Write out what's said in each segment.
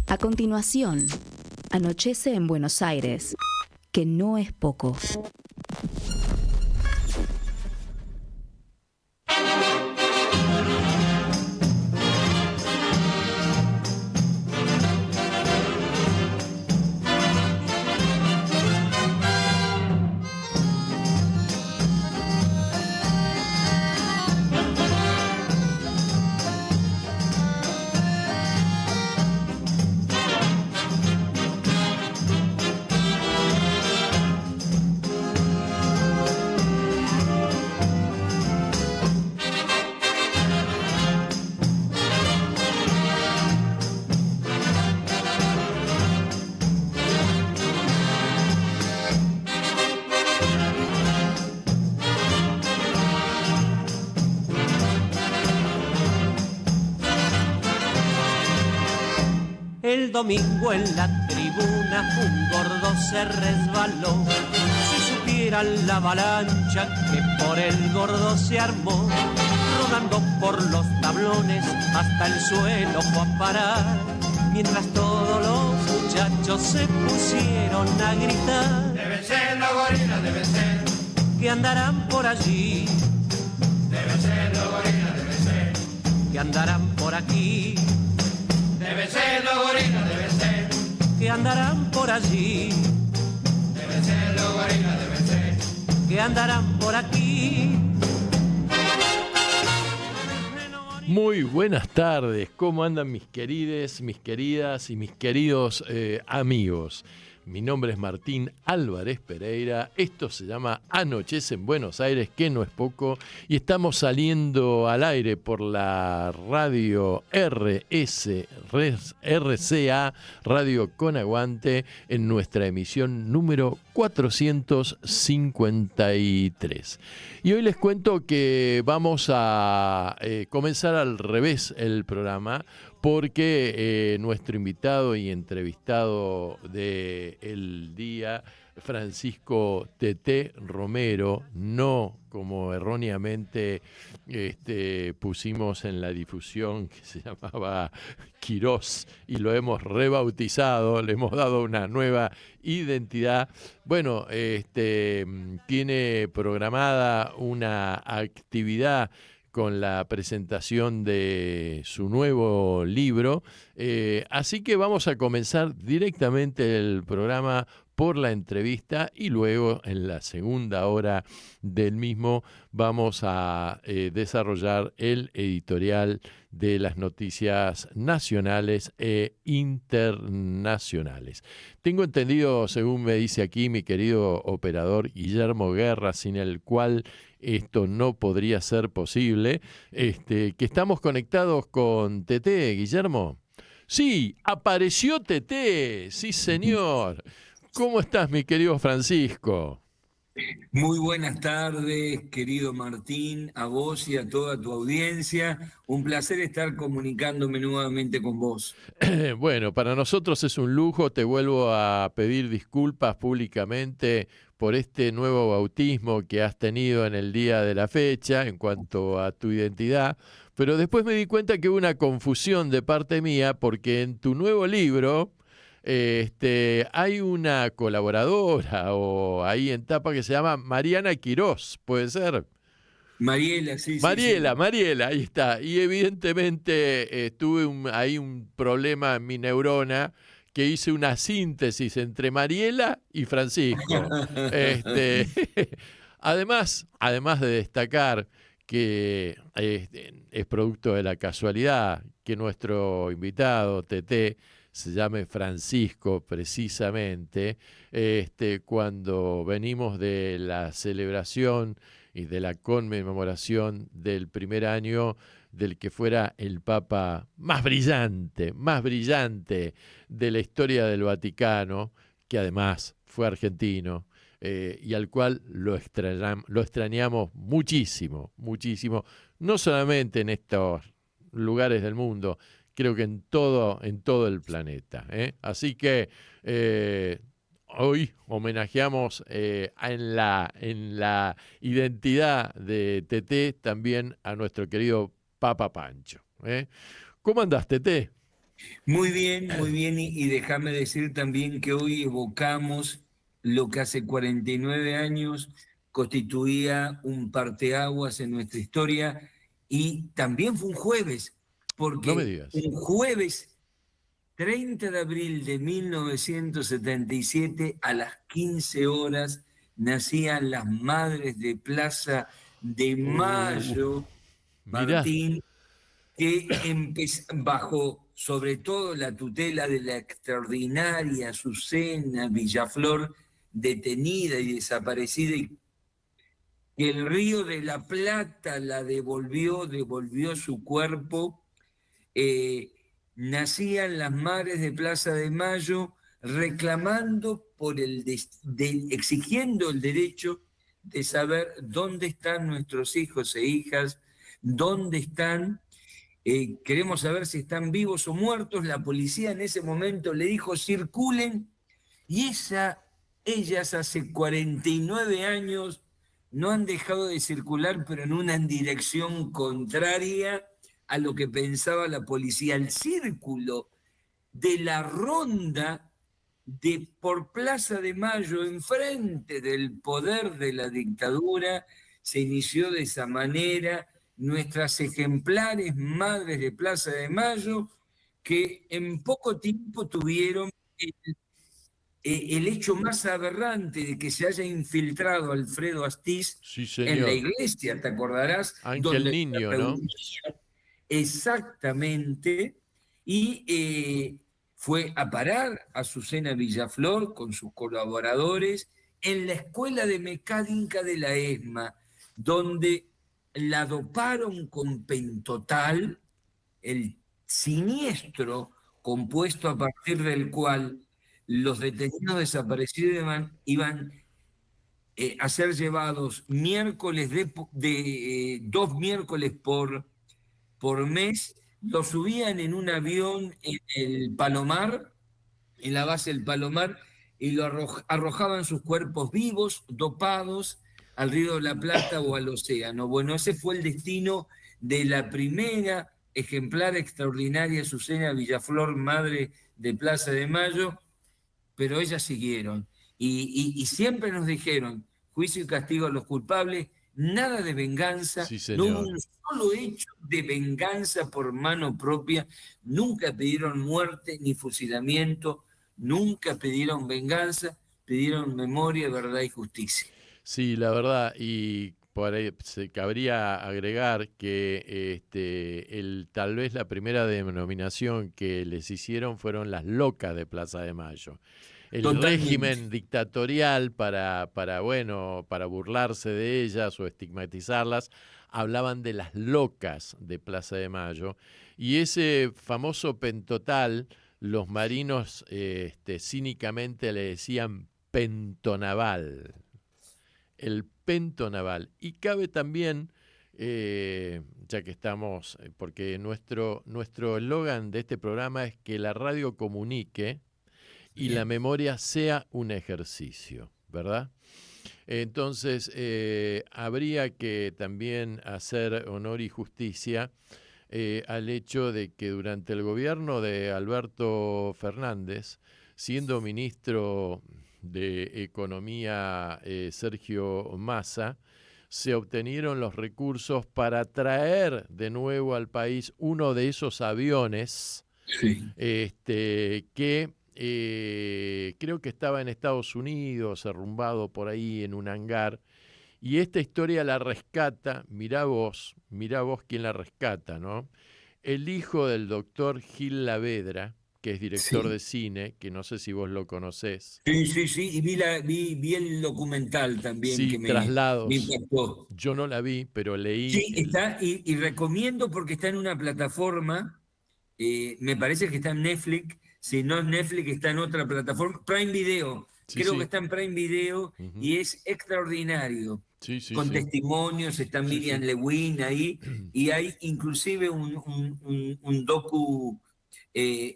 A continuación, anochece en Buenos Aires, que no es poco. El domingo en la tribuna un gordo se resbaló. Si supieran la avalancha que por el gordo se armó, rodando por los tablones hasta el suelo fue a parar, mientras todos los muchachos se pusieron a gritar. Deben ser los gorilas, deben ser, que andarán por allí, deben ser los gorilas, deben ser, que andarán por aquí, deben ser los gorilas, deben ser, que andarán por allí, deben ser los gorilas, deben ser, que andarán por aquí. Muy buenas tardes, ¿cómo andan mis querides, mis queridas y mis queridos amigos? Mi nombre es Martín Álvarez Pereira, esto se llama Anochece en Buenos Aires, que no es poco, y estamos saliendo al aire por la radio RCA, Radio Con Aguante, en nuestra emisión número 453. Y hoy les cuento que vamos a comenzar al revés el programa, porque nuestro invitado y entrevistado del día, Francisco Teté Romero, no como erróneamente pusimos en la difusión, que se llamaba Quirós, y lo hemos rebautizado, le hemos dado una nueva identidad. Bueno, tiene programada una actividad con la presentación de su nuevo libro. Así que vamos a comenzar directamente el programa por la entrevista y luego en la segunda hora del mismo vamos a desarrollar el editorial de las noticias nacionales e internacionales. Tengo entendido, según me dice aquí mi querido operador Guillermo Guerra, sin el cual esto no podría ser posible, que estamos conectados con Teté, Guillermo. Sí, apareció Teté, sí señor. ¿Cómo estás, mi querido Francisco? Muy buenas tardes, querido Martín, a vos y a toda tu audiencia. Un placer estar comunicándome nuevamente con vos. Bueno, para nosotros es un lujo. Te vuelvo a pedir disculpas públicamente por este nuevo bautismo que has tenido en el día de la fecha en cuanto a tu identidad. Pero después me di cuenta que hubo una confusión de parte mía porque en tu nuevo libro hay una colaboradora o ahí en tapa que se llama Mariana Quirós, ¿puede ser? Mariela, sí. Mariela, ahí está. Y evidentemente tuve ahí un problema en mi neurona que hice una síntesis entre Mariela y Francisco. Además de destacar que es producto de la casualidad que nuestro invitado, Teté, se llame Francisco precisamente, cuando venimos de la celebración y de la conmemoración del primer año del que fuera el Papa más brillante de la historia del Vaticano, que además fue argentino, y al cual lo extrañamos muchísimo, no solamente en estos lugares del mundo, creo que en todo el planeta. Así que hoy homenajeamos en la identidad de Teté también a nuestro querido Papa Pancho. ¿Cómo andás, Teté? Muy bien, y déjame decir también que hoy evocamos lo que hace 49 años constituía un parteaguas en nuestra historia, y también fue un jueves, No me porque digas. un jueves 30 de abril de 1977 a las 15 horas nacían las Madres de Plaza de Uh, Mayo, mirá, Martín, que bajo sobre todo la tutela de la extraordinaria Azucena Villaflor, detenida y desaparecida, y que el Río de la Plata la devolvió su cuerpo, eh, nacían las Madres de Plaza de Mayo reclamando exigiendo el derecho de saber dónde están nuestros hijos e hijas, dónde están. Queremos saber si están vivos o muertos. La policía en ese momento le dijo circulen, y ellas hace 49 años no han dejado de circular, pero en una dirección contraria a lo que pensaba la policía. El círculo de la ronda por Plaza de Mayo, enfrente del poder de la dictadura, se inició de esa manera. Nuestras ejemplares Madres de Plaza de Mayo, que en poco tiempo tuvieron el hecho más aberrante de que se haya infiltrado Alfredo Astiz sí en la señor. iglesia, te acordarás, Ángel donde se Niño, ¿no? reunían exactamente, y fue a parar a Azucena Villaflor con sus colaboradores en la escuela de mecánica de la ESMA, donde la doparon con pentotal, el siniestro compuesto a partir del cual los detenidos desaparecidos iban a ser llevados miércoles dos miércoles por mes. Los subían en un avión en el Palomar, en la base del Palomar, y arrojaban sus cuerpos vivos, dopados, al Río de la Plata o al océano. Bueno, ese fue el destino de la primera ejemplar extraordinaria Azucena Villaflor, Madre de Plaza de Mayo, pero ellas siguieron. Y siempre nos dijeron, juicio y castigo a los culpables, nada de venganza, Sí no hubo señor. un solo hecho de venganza por mano propia, nunca pidieron muerte ni fusilamiento, nunca pidieron venganza, pidieron memoria, verdad y justicia. Sí, la verdad, y por ahí se cabría agregar que tal vez la primera denominación que les hicieron fueron las locas de Plaza de Mayo. El Totalmente. régimen dictatorial bueno, para burlarse de ellas o estigmatizarlas, hablaban de las locas de Plaza de Mayo. Y ese famoso pentotal, los marinos cínicamente le decían pentonaval, el pentonaval. Y cabe también, ya que estamos, porque nuestro eslogan de este programa es que la radio comunique y la Bien. memoria sea un ejercicio, ¿verdad? Entonces, habría que también hacer honor y justicia al hecho de que durante el gobierno de Alberto Fernández, siendo ministro de Economía Sergio Massa, se obtenieron los recursos para traer de nuevo al país uno de esos aviones Sí. que creo que estaba en Estados Unidos, arrumbado por ahí en un hangar. Y esta historia la rescata, mirá vos quién la rescata, ¿no? El hijo del doctor Gil Lavedra, que es director Sí. de cine, que no sé si vos lo conocés. Sí, sí, sí, y vi el documental también Sí, que me Traslados. impactó. Yo no la vi, pero leí Sí, está, y recomiendo porque está en una plataforma, me parece que está en Netflix, si no es Netflix está en otra plataforma, Prime Video, Sí, creo que sí. está en Prime Video, Ujú. y es extraordinario, Sí, sí, con sí. testimonios, está Sí, Miriam sí. Lewin ahí, y hay inclusive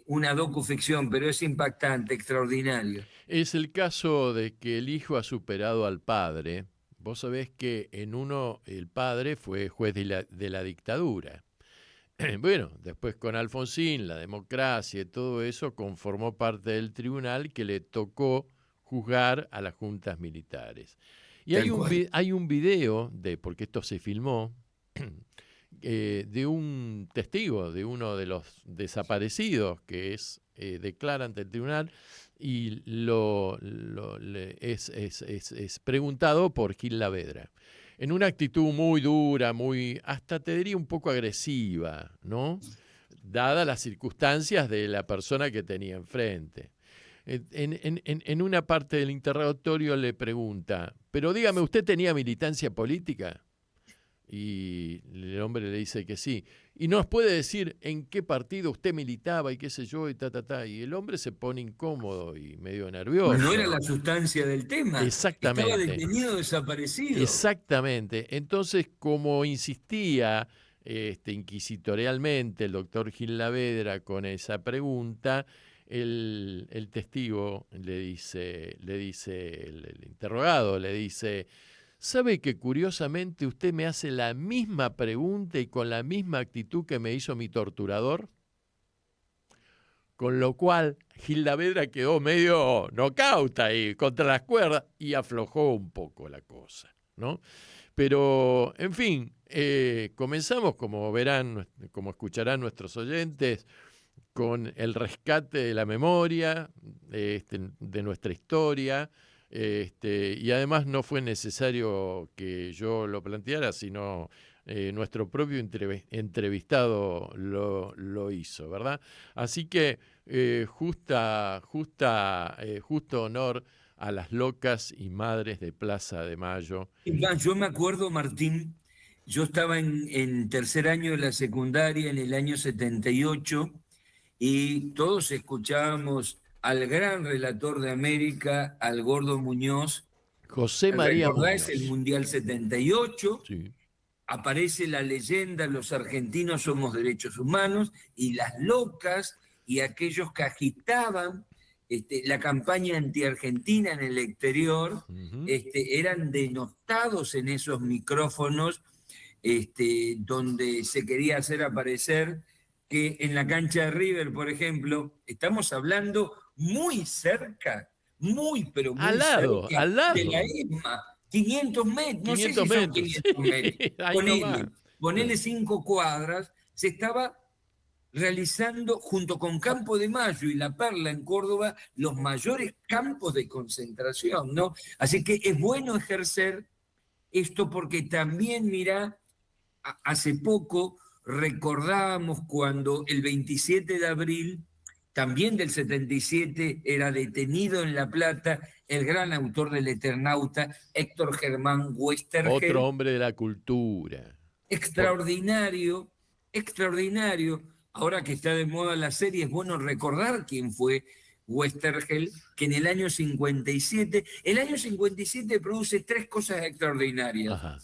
una docuficción, pero es impactante, extraordinario. Es el caso de que el hijo ha superado al padre. Vos sabés que en uno el padre fue juez de la dictadura. bueno, después con Alfonsín, la democracia y todo eso conformó parte del tribunal que le tocó juzgar a las juntas militares. Y Tal cual. hay un video, porque esto se filmó, de un testigo, de uno de los desaparecidos, que declara ante el tribunal y es preguntado por Gil Lavedra. En una actitud muy dura, hasta te diría un poco agresiva, ¿no? Dadas las circunstancias de la persona que tenía enfrente. En una parte del interrogatorio le pregunta, pero dígame, ¿usted tenía militancia política? Y el hombre le dice que sí. ¿Y nos puede decir en qué partido usted militaba y qué sé yo y ta? Y el hombre se pone incómodo y medio Pues no era nervioso. la sustancia del tema. Estaba Exactamente. detenido, desaparecido. Exactamente. Entonces, como insistía inquisitorialmente el doctor Gil Lavedra con esa pregunta, el testigo le dice el interrogado, le dice, ¿sabe que curiosamente usted me hace la misma pregunta y con la misma actitud que me hizo mi torturador? Con lo cual, Gil Lavedra quedó medio nocauta ahí contra las cuerdas y aflojó un poco la cosa, ¿no? Pero, en fin, comenzamos, como verán, como escucharán nuestros oyentes, con el rescate de la memoria de nuestra historia. Y además no fue necesario que yo lo planteara, sino nuestro propio entrevistado lo hizo, ¿verdad? Así que justo honor a las locas y madres de Plaza de Mayo. Yo me acuerdo, Martín, yo estaba en tercer año de la secundaria en el año 78 y todos escuchábamos al gran relator de América, al Gordo Muñoz. José María ¿Recordás el Muñoz. Mundial 78? Sí. Aparece la leyenda, los argentinos somos derechos humanos, y las locas y aquellos que agitaban la campaña anti-argentina en el exterior, Uh-huh. eran denostados en esos micrófonos donde se quería hacer aparecer que en la cancha de River, por ejemplo, estamos hablando muy cerca, pero muy cerca Al de la lado. ESMA, 500 metros, no sé 500 si son metros. 500 metros, Sí, ahí nomás. ponele 5 cuadras, se estaba realizando junto con Campo de Mayo y La Perla en Córdoba los mayores campos de concentración, ¿no? Así que es bueno ejercer esto porque también, mirá, hace poco recordábamos cuando el 27 de abril, también del 77, era detenido en La Plata el gran autor del Eternauta, Héctor Germán Otro Westergel, hombre de la cultura. Por- extraordinario, extraordinario. Ahora que está de moda la serie, es bueno recordar quién fue Westergel, que en el año 57 produce tres cosas extraordinarias. Ajá.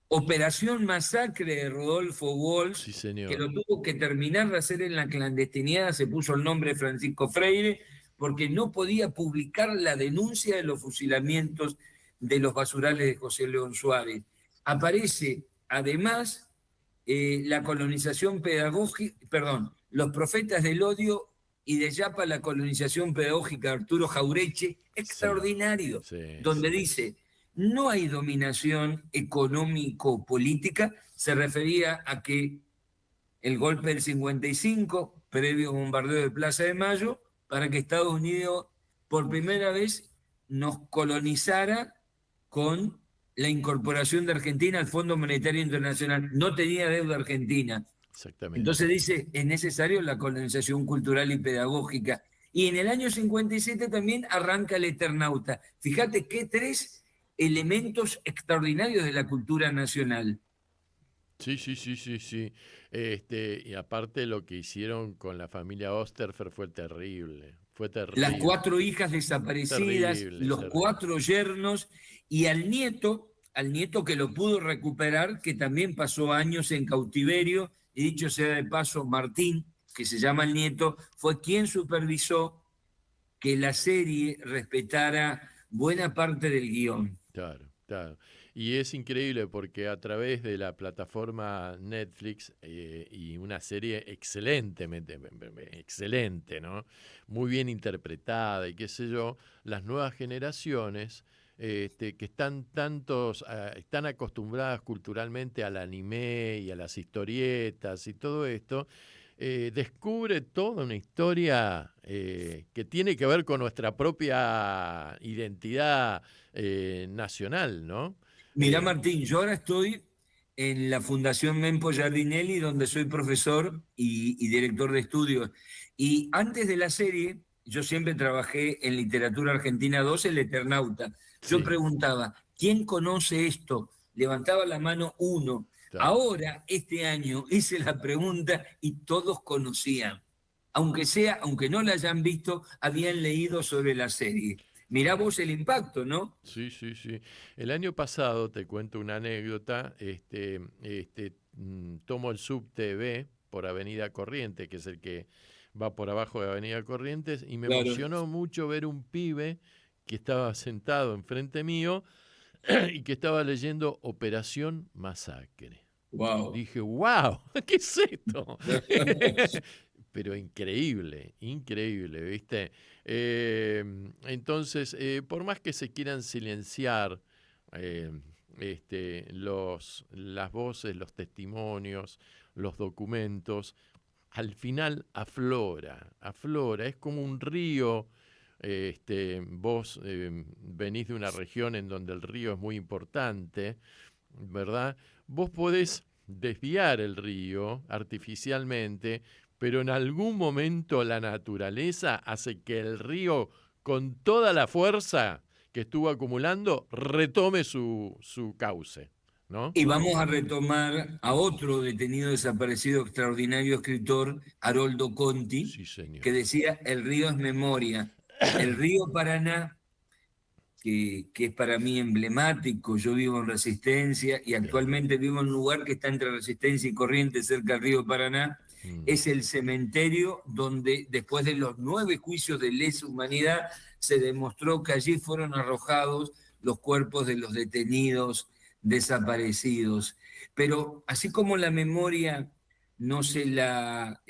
Operación Masacre de Rodolfo Walsh, Sí, que señor. lo tuvo que terminar de hacer en la clandestinidad, se puso el nombre Francisco Freire, porque no podía publicar la denuncia de los fusilamientos de los basurales de José León Suárez. Aparece además la colonización pedagógica, perdón, Los profetas del odio y de Yapa la colonización pedagógica de Arturo Jaureche, Sí, extraordinario, sí, donde sí. dice, no hay dominación económico-política, se refería a que el golpe del 55, previo bombardeo de Plaza de Mayo, para que Estados Unidos por primera vez nos colonizara con la incorporación de Argentina al Fondo Monetario Internacional. No tenía deuda Argentina. Exactamente. Entonces dice, es necesario la colonización cultural y pedagógica. Y en el año 57 también arranca el Eternauta. Fíjate qué tres elementos extraordinarios de la cultura nacional. Sí, sí, sí, sí, sí. Y aparte lo que hicieron con la familia Osterfer fue terrible. Fue Las terrible. 4 hijas desaparecidas, Terrible, los terrible. 4 yernos y al nieto que lo pudo recuperar, que también pasó años en cautiverio, y dicho sea de paso, Martín, que se llama el nieto, fue quien supervisó que la serie respetara buena parte del guión. Claro, claro. Y es increíble porque a través de la plataforma Netflix y una serie excelente, ¿no? Muy bien interpretada y qué sé yo, las nuevas generaciones que están acostumbradas culturalmente al anime y a las historietas y todo esto, descubre toda una historia que tiene que ver con nuestra propia identidad nacional, ¿no? Mirá, Martín, yo ahora estoy en la Fundación Mempo Giardinelli, donde soy profesor y director de estudios. Y antes de la serie, yo siempre trabajé en Literatura Argentina 2, El Eternauta. Yo Sí, preguntaba, ¿quién conoce esto? Levantaba la mano uno. claro. Ahora, este año, hice la pregunta y todos conocían. Aunque no la hayan visto, habían leído sobre la serie. Mirá vos el impacto, ¿no? Sí, sí, sí. El año pasado, te cuento una anécdota, tomo el subte B por Avenida Corrientes, que es el que va por abajo de Avenida Corrientes, y me Claro. emocionó mucho ver un pibe que estaba sentado enfrente mío y que estaba leyendo Operación Masacre. Wow. Dije, wow, ¿qué es esto? Pero increíble, increíble, ¿viste? Entonces, por más que se quieran silenciar eh, las voces, los testimonios, los documentos, al final aflora, es como un río. Vos venís de una región en donde el río es muy importante, ¿verdad? Vos podés desviar el río artificialmente, pero en algún momento la naturaleza hace que el río, con toda la fuerza que estuvo acumulando, retome su cauce, ¿no? Y vamos a retomar a otro detenido desaparecido, extraordinario escritor, Haroldo Conti, Sí, señor. que decía, el río es memoria. El río Paraná, que es para mí emblemático, yo vivo en Resistencia y Bien. actualmente vivo en un lugar que está entre Resistencia y Corrientes, cerca del río Paraná, Mm. es el cementerio donde después de los 9 juicios de lesa humanidad se demostró que allí fueron arrojados los cuerpos de los detenidos desaparecidos. Pero así como la memoria no se la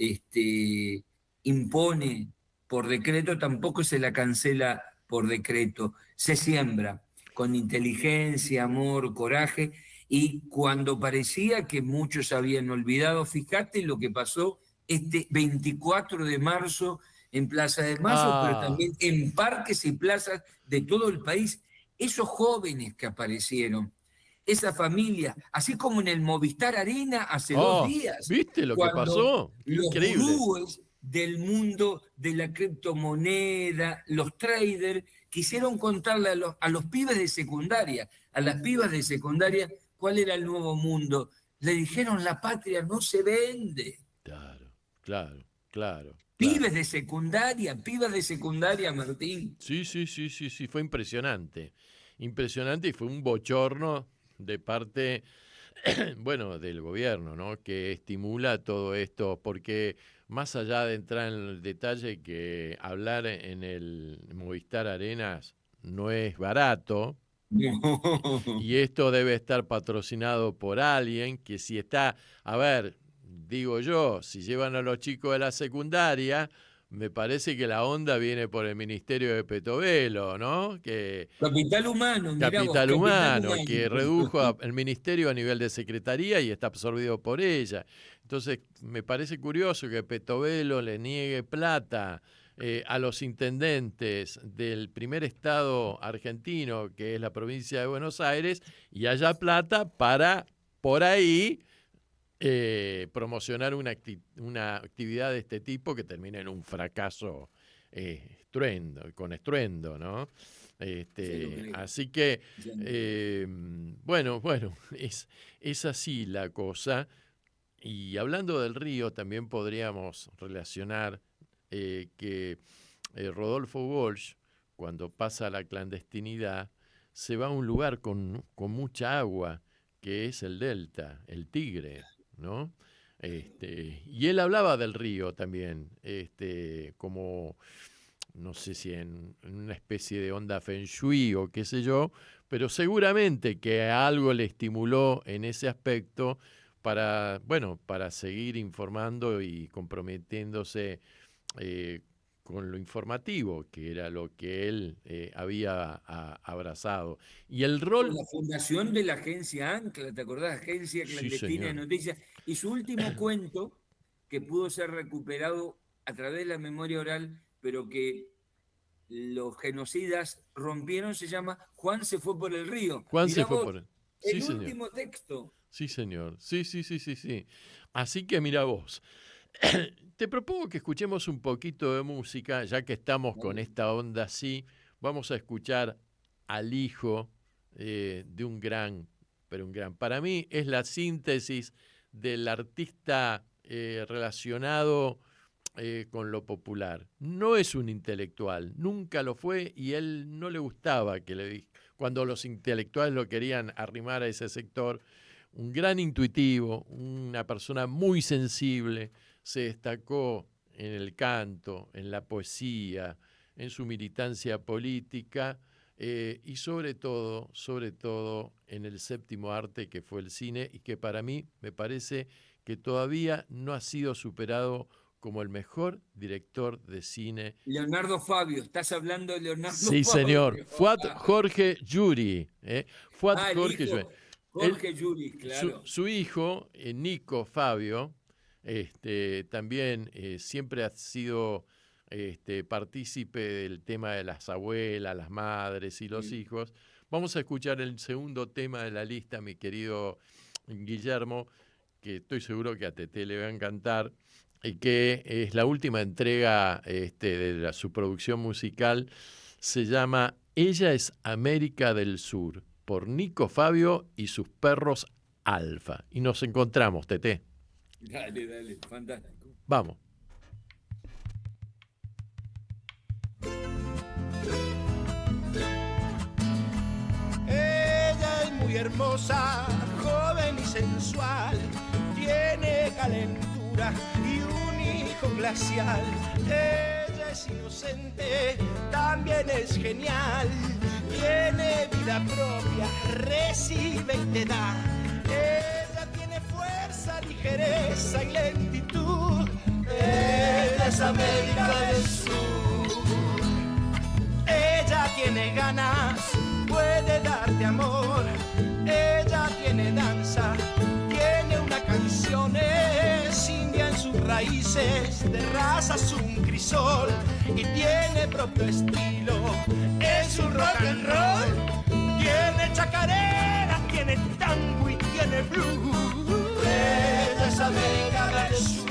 impone por decreto, tampoco se la cancela por decreto. Se siembra con inteligencia, amor, coraje, y cuando parecía que muchos habían olvidado, fíjate lo que pasó este 24 de marzo en Plaza de Mayo, pero Ah, también en parques y plazas de todo el país. Esos jóvenes que aparecieron, esa familia, así como en el Movistar Arena hace 2 días, ¿viste lo que cuando pasó? los Increíble. gurúes del mundo de la criptomoneda, los traders, quisieron contarle a los pibes de secundaria, a las pibas de secundaria, cuál era el nuevo mundo. Le dijeron, la patria no se vende. Claro, claro, claro, claro. Pibas de secundaria, Martín. Sí, sí, sí, sí, sí, fue impresionante. Impresionante y fue un bochorno de parte, bueno, del gobierno, ¿no? Que estimula todo esto, porque más allá de entrar en el detalle que hablar en el Movistar Arenas no es barato, No. y esto debe estar patrocinado por alguien que si está, a ver, digo yo, si llevan a los chicos de la secundaria, me parece que la onda viene por el Ministerio de Petovelo, ¿no? Que Capital humano, mira vos, Capital capital Humano, humano. que redujo el ministerio a nivel de secretaría y está absorbido por ella. Entonces, me parece curioso que Petovelo le niegue plata a los intendentes del primer estado argentino, que es la provincia de Buenos Aires, y haya plata para, por ahí, promocionar una actividad de este tipo que termina en un fracaso con estruendo, ¿no? Ya lo creo, Así que, ya lo creo. bueno, es así la cosa. Y hablando del río, también podríamos relacionar que Rodolfo Walsh, cuando pasa a la clandestinidad, se va a un lugar con mucha agua, que es el delta, el Tigre, ¿no? Y él hablaba del río también, como no sé si en una especie de onda feng shui o qué sé yo, pero seguramente que algo le estimuló en ese aspecto para, bueno, para seguir informando y comprometiéndose con lo informativo, que era lo que él había abrazado. Y el Con rol, la fundación de la agencia Ancla, ¿te acordás? Agencia sí Clandestina de señor, Noticias. Y su último cuento, que pudo ser recuperado a través de la memoria oral, pero que los genocidas rompieron, se llama Juan se fue por el río. Juan se Mirá fue vos, por él. Sí el señor, último texto. sí señor, sí, sí, sí, sí, sí. Así que mira vos. Te propongo que escuchemos un poquito de música, ya que estamos con esta onda así. Vamos a escuchar al hijo de un gran, pero un gran. Para mí es la síntesis del artista relacionado con lo popular. No es un intelectual, nunca lo fue y él no le gustaba cuando los intelectuales lo querían arrimar a ese sector. Un gran intuitivo, una persona muy sensible, se destacó en el canto, en la poesía, en su militancia política y sobre todo en el séptimo arte que fue el cine y que para mí me parece que todavía no ha sido superado como el mejor director de cine. Leonardo Fabio, estás hablando de Leonardo Sí, señor. Fabio. Fuad Jorge Yuri. Fuad Ah, el Jorge Yuri. hijo, Él, Jorge Yuri, su, claro. su hijo, Nico Fabio, también siempre ha sido partícipe del tema de las abuelas, las madres y los hijos. Vamos a escuchar el segundo tema de la lista, mi querido Guillermo, que estoy seguro que a Tete le va a encantar, y que es la última entrega su producción musical. Se llama Ella es América del Sur, por Nico Fabio y sus perros Alfa. Y nos encontramos, Tete. Dale, dale, fantástico. Vamos. Ella es muy hermosa, joven y sensual, tiene calentura y un hijo glacial. Ella es inocente, también es genial, tiene vida propia, recibe y te da. Ella tiene fuerza, ligereza y lentitud. Ella es América del Sur. Ella tiene ganas, puede darte amor. Ella tiene danza, tiene una canción, es india en sus raíces, de raza es un crisol y tiene propio estilo, es un rock and roll. Tiene chacarera, tiene tango y tiene blues. Ella es América del Sur.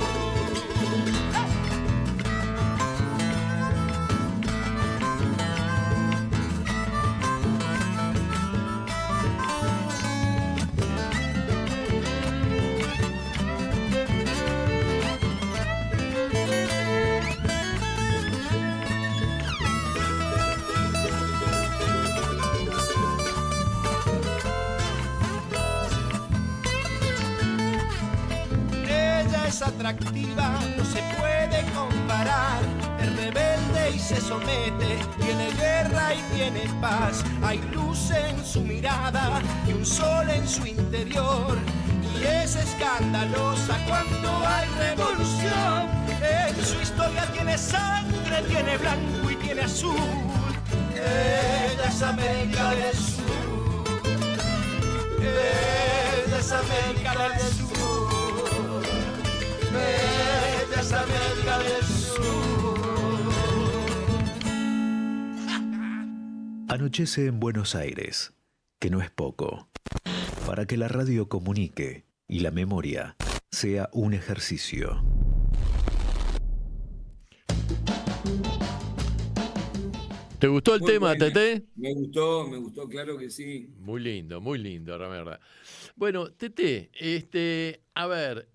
Atractiva, no se puede comparar, es rebelde y se somete, tiene guerra y tiene paz, hay luz en su mirada y un sol en su interior, y es escandalosa cuando hay revolución. En su historia tiene sangre, tiene blanco y tiene azul. Ella es América del Sur. Ella es América del Sur. Ella es América del Sur. Anochece en Buenos Aires, que no es poco, para que la radio comunique y la memoria sea un ejercicio. ¿Te gustó el Muy tema, buena. Tete? Me gustó, claro que sí. Muy lindo, la verdad. Bueno, Tete, a ver,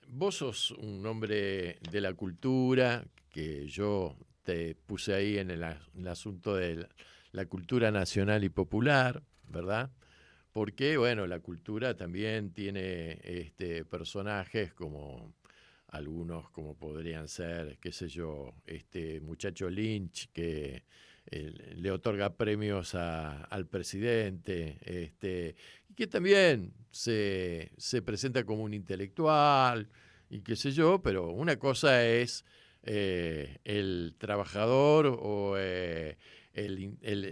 vos sos un hombre de la cultura, que yo te puse ahí en el asunto de la cultura nacional y popular, ¿verdad? Porque, bueno, la cultura también tiene personajes como algunos como podrían ser, qué sé yo, este muchacho Lynch que le otorga premios al presidente, y que también se presenta como un intelectual y qué sé yo, pero una cosa es el trabajador o el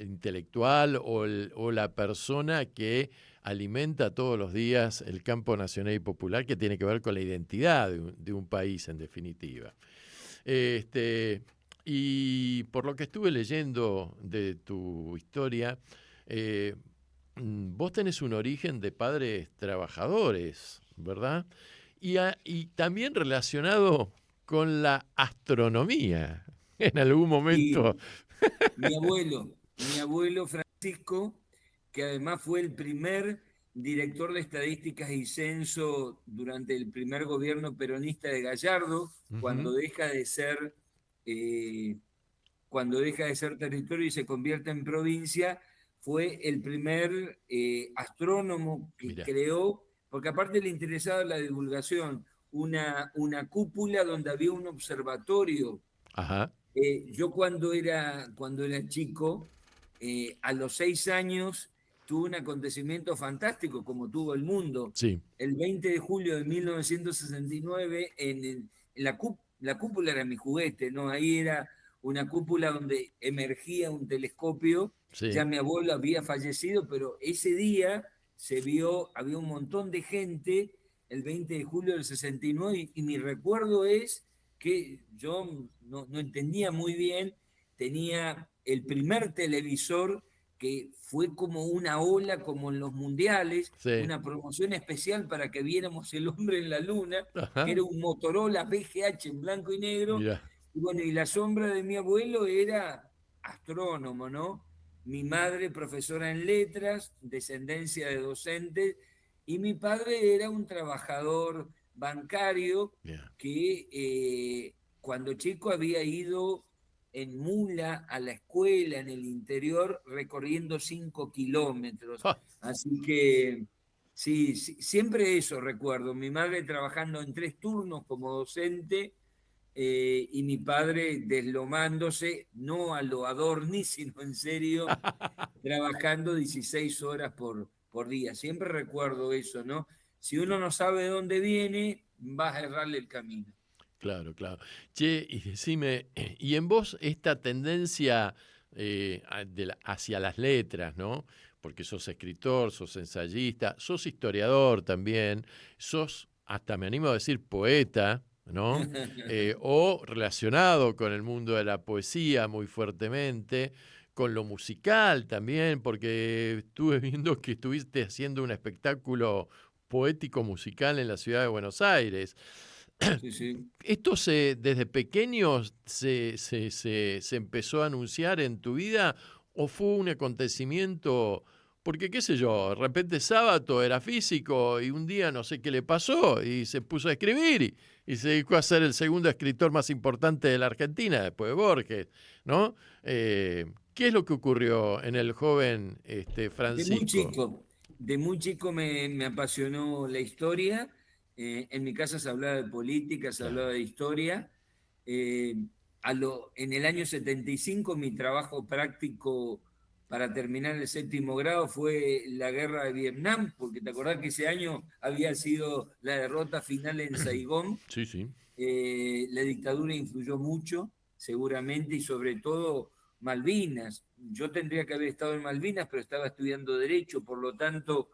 intelectual o la persona que alimenta todos los días el campo nacional y popular, que tiene que ver con la identidad de un país, en definitiva. Y por lo que estuve leyendo de tu historia, vos tenés un origen de padres trabajadores, ¿verdad? Y también relacionado con la astronomía, en algún momento. Y mi abuelo Francisco, que además fue el primer director de estadísticas y censo durante el primer gobierno peronista de Gallardo, Ujú. eh, cuando deja de ser territorio y se convierte en provincia, fue el primer astrónomo que Mira, creó, porque aparte le interesaba la divulgación, una cúpula donde había un observatorio. ajá, Yo cuando era chico, a los 6 años, tuve un acontecimiento fantástico, como tuvo el mundo. sí, El 20 de julio de 1969, la cúpula era mi juguete, ¿no? Ahí era una cúpula donde emergía un telescopio. Ya sí. mi abuelo había fallecido, pero ese día había un montón de gente el 20 de julio del 69 y mi recuerdo es que yo no entendía muy bien, tenía el primer televisor que fue como una ola, como en los mundiales, Sí. una promoción especial para que viéramos el hombre en la luna, que Ajá, era un Motorola VGH en blanco y negro, mira. y bueno, y la sombra de mi abuelo era astrónomo, ¿no? Mi madre profesora en letras, descendencia de docentes, y mi padre era un trabajador bancario Bien. que cuando chico había ido en mula a la escuela en el interior recorriendo 5 kilómetros. Ja, Así que sí, siempre eso recuerdo. Mi madre trabajando en 3 turnos como docente y mi padre deslomándose, no a lo Adorni, sino en serio, trabajando 16 horas por día. Siempre recuerdo eso, ¿no? Si uno no sabe de dónde viene, vas a errarle el camino. claro, claro. Che, y decime, y en vos esta tendencia hacia las letras, ¿no? Porque sos escritor, sos ensayista, sos historiador también, sos, hasta me animo a decir, poeta, ¿no? O relacionado con el mundo de la poesía muy fuertemente, con lo musical también, porque estuve viendo que estuviste haciendo un espectáculo poético musical en la ciudad de Buenos Aires. Sí, sí. ¿Esto desde pequeños se empezó a anunciar en tu vida o fue un acontecimiento? Porque, qué sé yo, de repente Sábato era físico y un día no sé qué le pasó y se puso a escribir y se dedicó a ser el segundo escritor más importante de la Argentina, después de Borges, ¿no? ¿Qué es lo que ocurrió en el joven De muy Francisco? chico, de muy chico me apasionó la historia. En mi casa se hablaba de política, se hablaba Claro. de historia. Eh, en el año 75 mi trabajo práctico para terminar el 7.º grado fue la guerra de Vietnam, porque te acordás que ese año había sido la derrota final en Saigón. Sí, sí. La dictadura influyó mucho, seguramente, y sobre todo Malvinas. Yo tendría que haber estado en Malvinas, pero estaba estudiando Derecho, por lo tanto,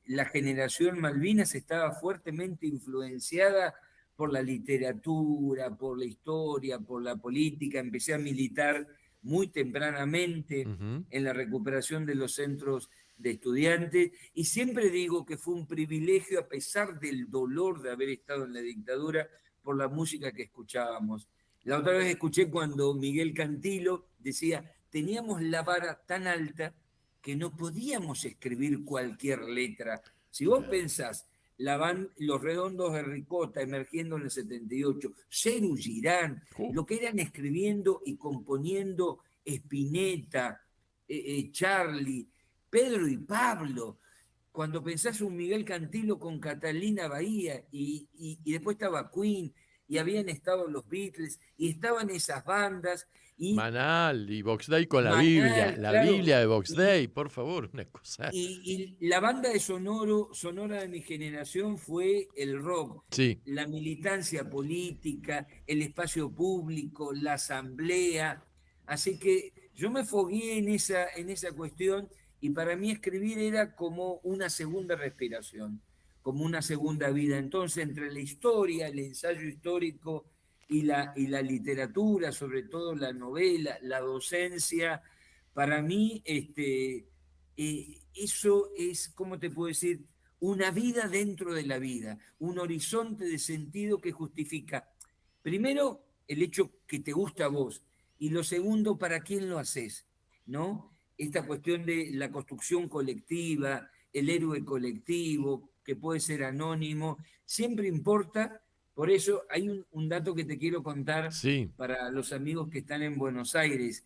la generación Malvinas estaba fuertemente influenciada por la literatura, por la historia, por la política. Empecé a militar muy tempranamente Ujú. en la recuperación de los centros de estudiantes y siempre digo que fue un privilegio a pesar del dolor de haber estado en la dictadura por la música que escuchábamos. La otra vez escuché cuando Miguel Cantilo decía, teníamos la vara tan alta que no podíamos escribir cualquier letra. Si vos Claro. pensás, Los Redondos de Ricota emergiendo en el 78, Serú Girán, Uh, lo que eran escribiendo y componiendo Spinetta, Charlie, Pedro y Pablo. cuando pensás un Miguel Cantilo con Catalina Bahía, y después estaba Queen, y habían estado los Beatles, y estaban esas bandas, y Manal y Box Day con la Biblia, Manal, la claro, Biblia de Box Day, por favor, una cosa. y la banda de Sonora de mi generación fue el rock, Sí, la militancia política, el espacio público, la asamblea. Así que yo me fogué en esa cuestión, y para mí escribir era como una segunda respiración, como una segunda vida. Entonces, entre la historia, el ensayo histórico y la literatura, sobre todo la novela, la docencia, para mí eso es, ¿cómo te puedo decir? Una vida dentro de la vida, un horizonte de sentido que justifica, primero, el hecho que te gusta a vos, y lo segundo, para quién lo haces, ¿no? Esta cuestión de la construcción colectiva, el héroe colectivo, que puede ser anónimo, siempre importa. Por eso hay un dato que te quiero contar sí, para los amigos que están en Buenos Aires.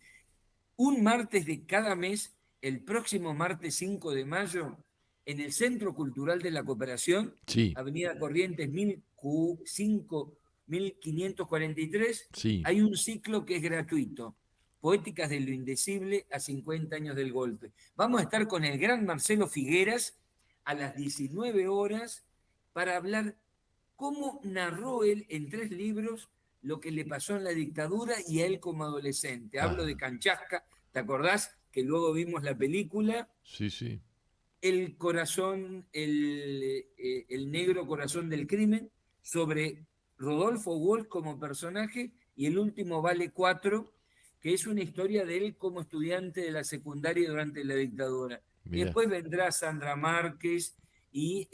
Un martes de cada mes, el próximo martes 5 de mayo, en el Centro Cultural de la Cooperación, sí, Avenida Corrientes 1543, sí. hay un ciclo que es gratuito, Poéticas de lo Indecible a 50 años del golpe. Vamos a estar con el gran Marcelo Figueras a las 19 horas para hablar cómo narró él en 3 libros lo que le pasó en la dictadura y a él como adolescente. Hablo de Ah, Canchasca, ¿te acordás? Que luego vimos la película, sí, sí. El corazón, el negro corazón del crimen, sobre Rodolfo Walsh como personaje, y el último Vale 4, que es una historia de él como estudiante de la secundaria durante la dictadura. Y Mira, después vendrá Sandra Márquez y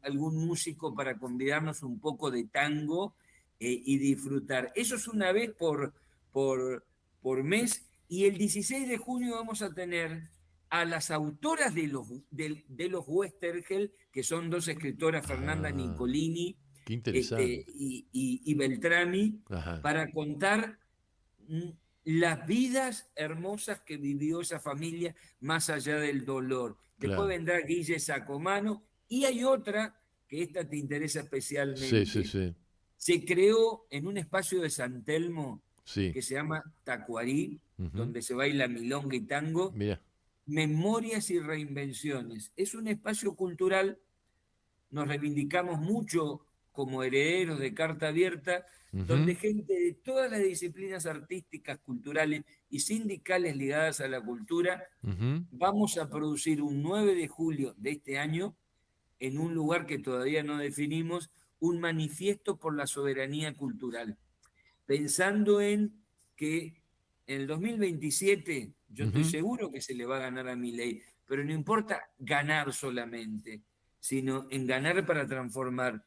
algún músico para convidarnos un poco de tango, y disfrutar. Eso es una vez por, por mes, y el 16 de junio vamos a tener a las autoras de los Westergel, que son 2 escritoras, Fernanda ah, Nicolini qué interesante. y Beltrami, Ajá, para contar mm, las vidas hermosas que vivió esa familia más allá del dolor. Después claro. vendrá Guille Sacomano, y hay otra que esta te interesa Sí, sí, especialmente. sí, Se creó en un espacio de San Telmo sí. que se llama Tacuarí, Ujú. donde se baila milonga y tango, Mira, Memorias y Reinvenciones. Es un espacio cultural, nos reivindicamos mucho como herederos de Carta Abierta, donde ujú, gente de todas las disciplinas artísticas, culturales y sindicales ligadas a la cultura, ujú. vamos a producir un 9 de julio de este año, en un lugar que todavía no definimos, un manifiesto por la soberanía cultural, pensando en que en el 2027 yo estoy Ujú. seguro que se le va a ganar a Milei, pero no importa ganar solamente, sino en ganar para transformar.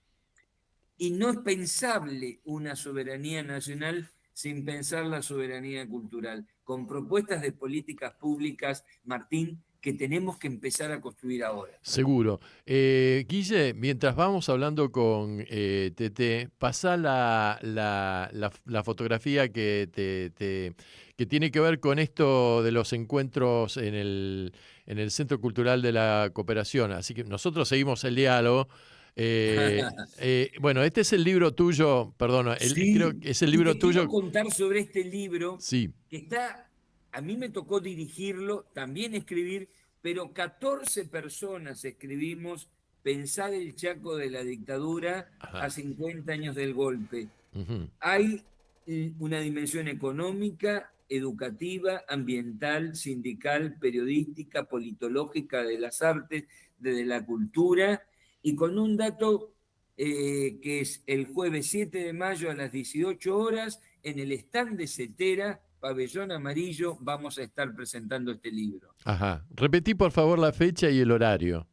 Y no es pensable una soberanía nacional sin pensar la soberanía cultural, con propuestas de políticas públicas, Martín, que tenemos que empezar a construir ahora. Seguro. Guille, mientras vamos hablando con Tete, pasá la fotografía que tiene que ver con esto de los encuentros en el Centro Cultural de la Cooperación. Así que nosotros seguimos el diálogo. Bueno, este es el libro tuyo, perdón, creo Sí, que es el y libro te quiero tuyo. contar sobre este libro Sí, que está, a mí me tocó dirigirlo, también escribir, pero 14 personas escribimos Pensar el Chaco de la dictadura a ajá. 50 años del golpe. Ujú, Hay una dimensión económica, educativa, ambiental, sindical, periodística, politológica, de las artes, de la cultura, y con un dato que es el jueves 7 de mayo a las 18 horas, en el stand de Cetera, Pabellón Amarillo, vamos a estar presentando este libro. ajá. Repetí por favor la fecha y el horario.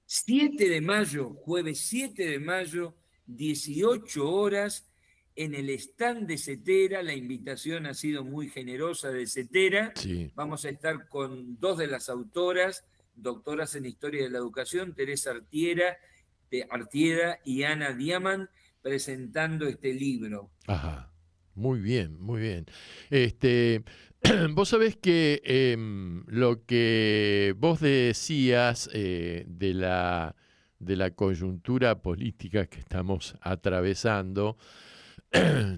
7 de mayo, jueves 7 de mayo, 18 horas, en el stand de Cetera. La invitación ha sido muy generosa de Cetera. Sí. Vamos a estar con 2 de las autoras, doctoras en Historia de la Educación, Teresa Artieda y Ana Diamant, presentando este libro. Ajá. Muy bien, muy bien. Vos sabés que lo que vos decías de la coyuntura política que estamos atravesando,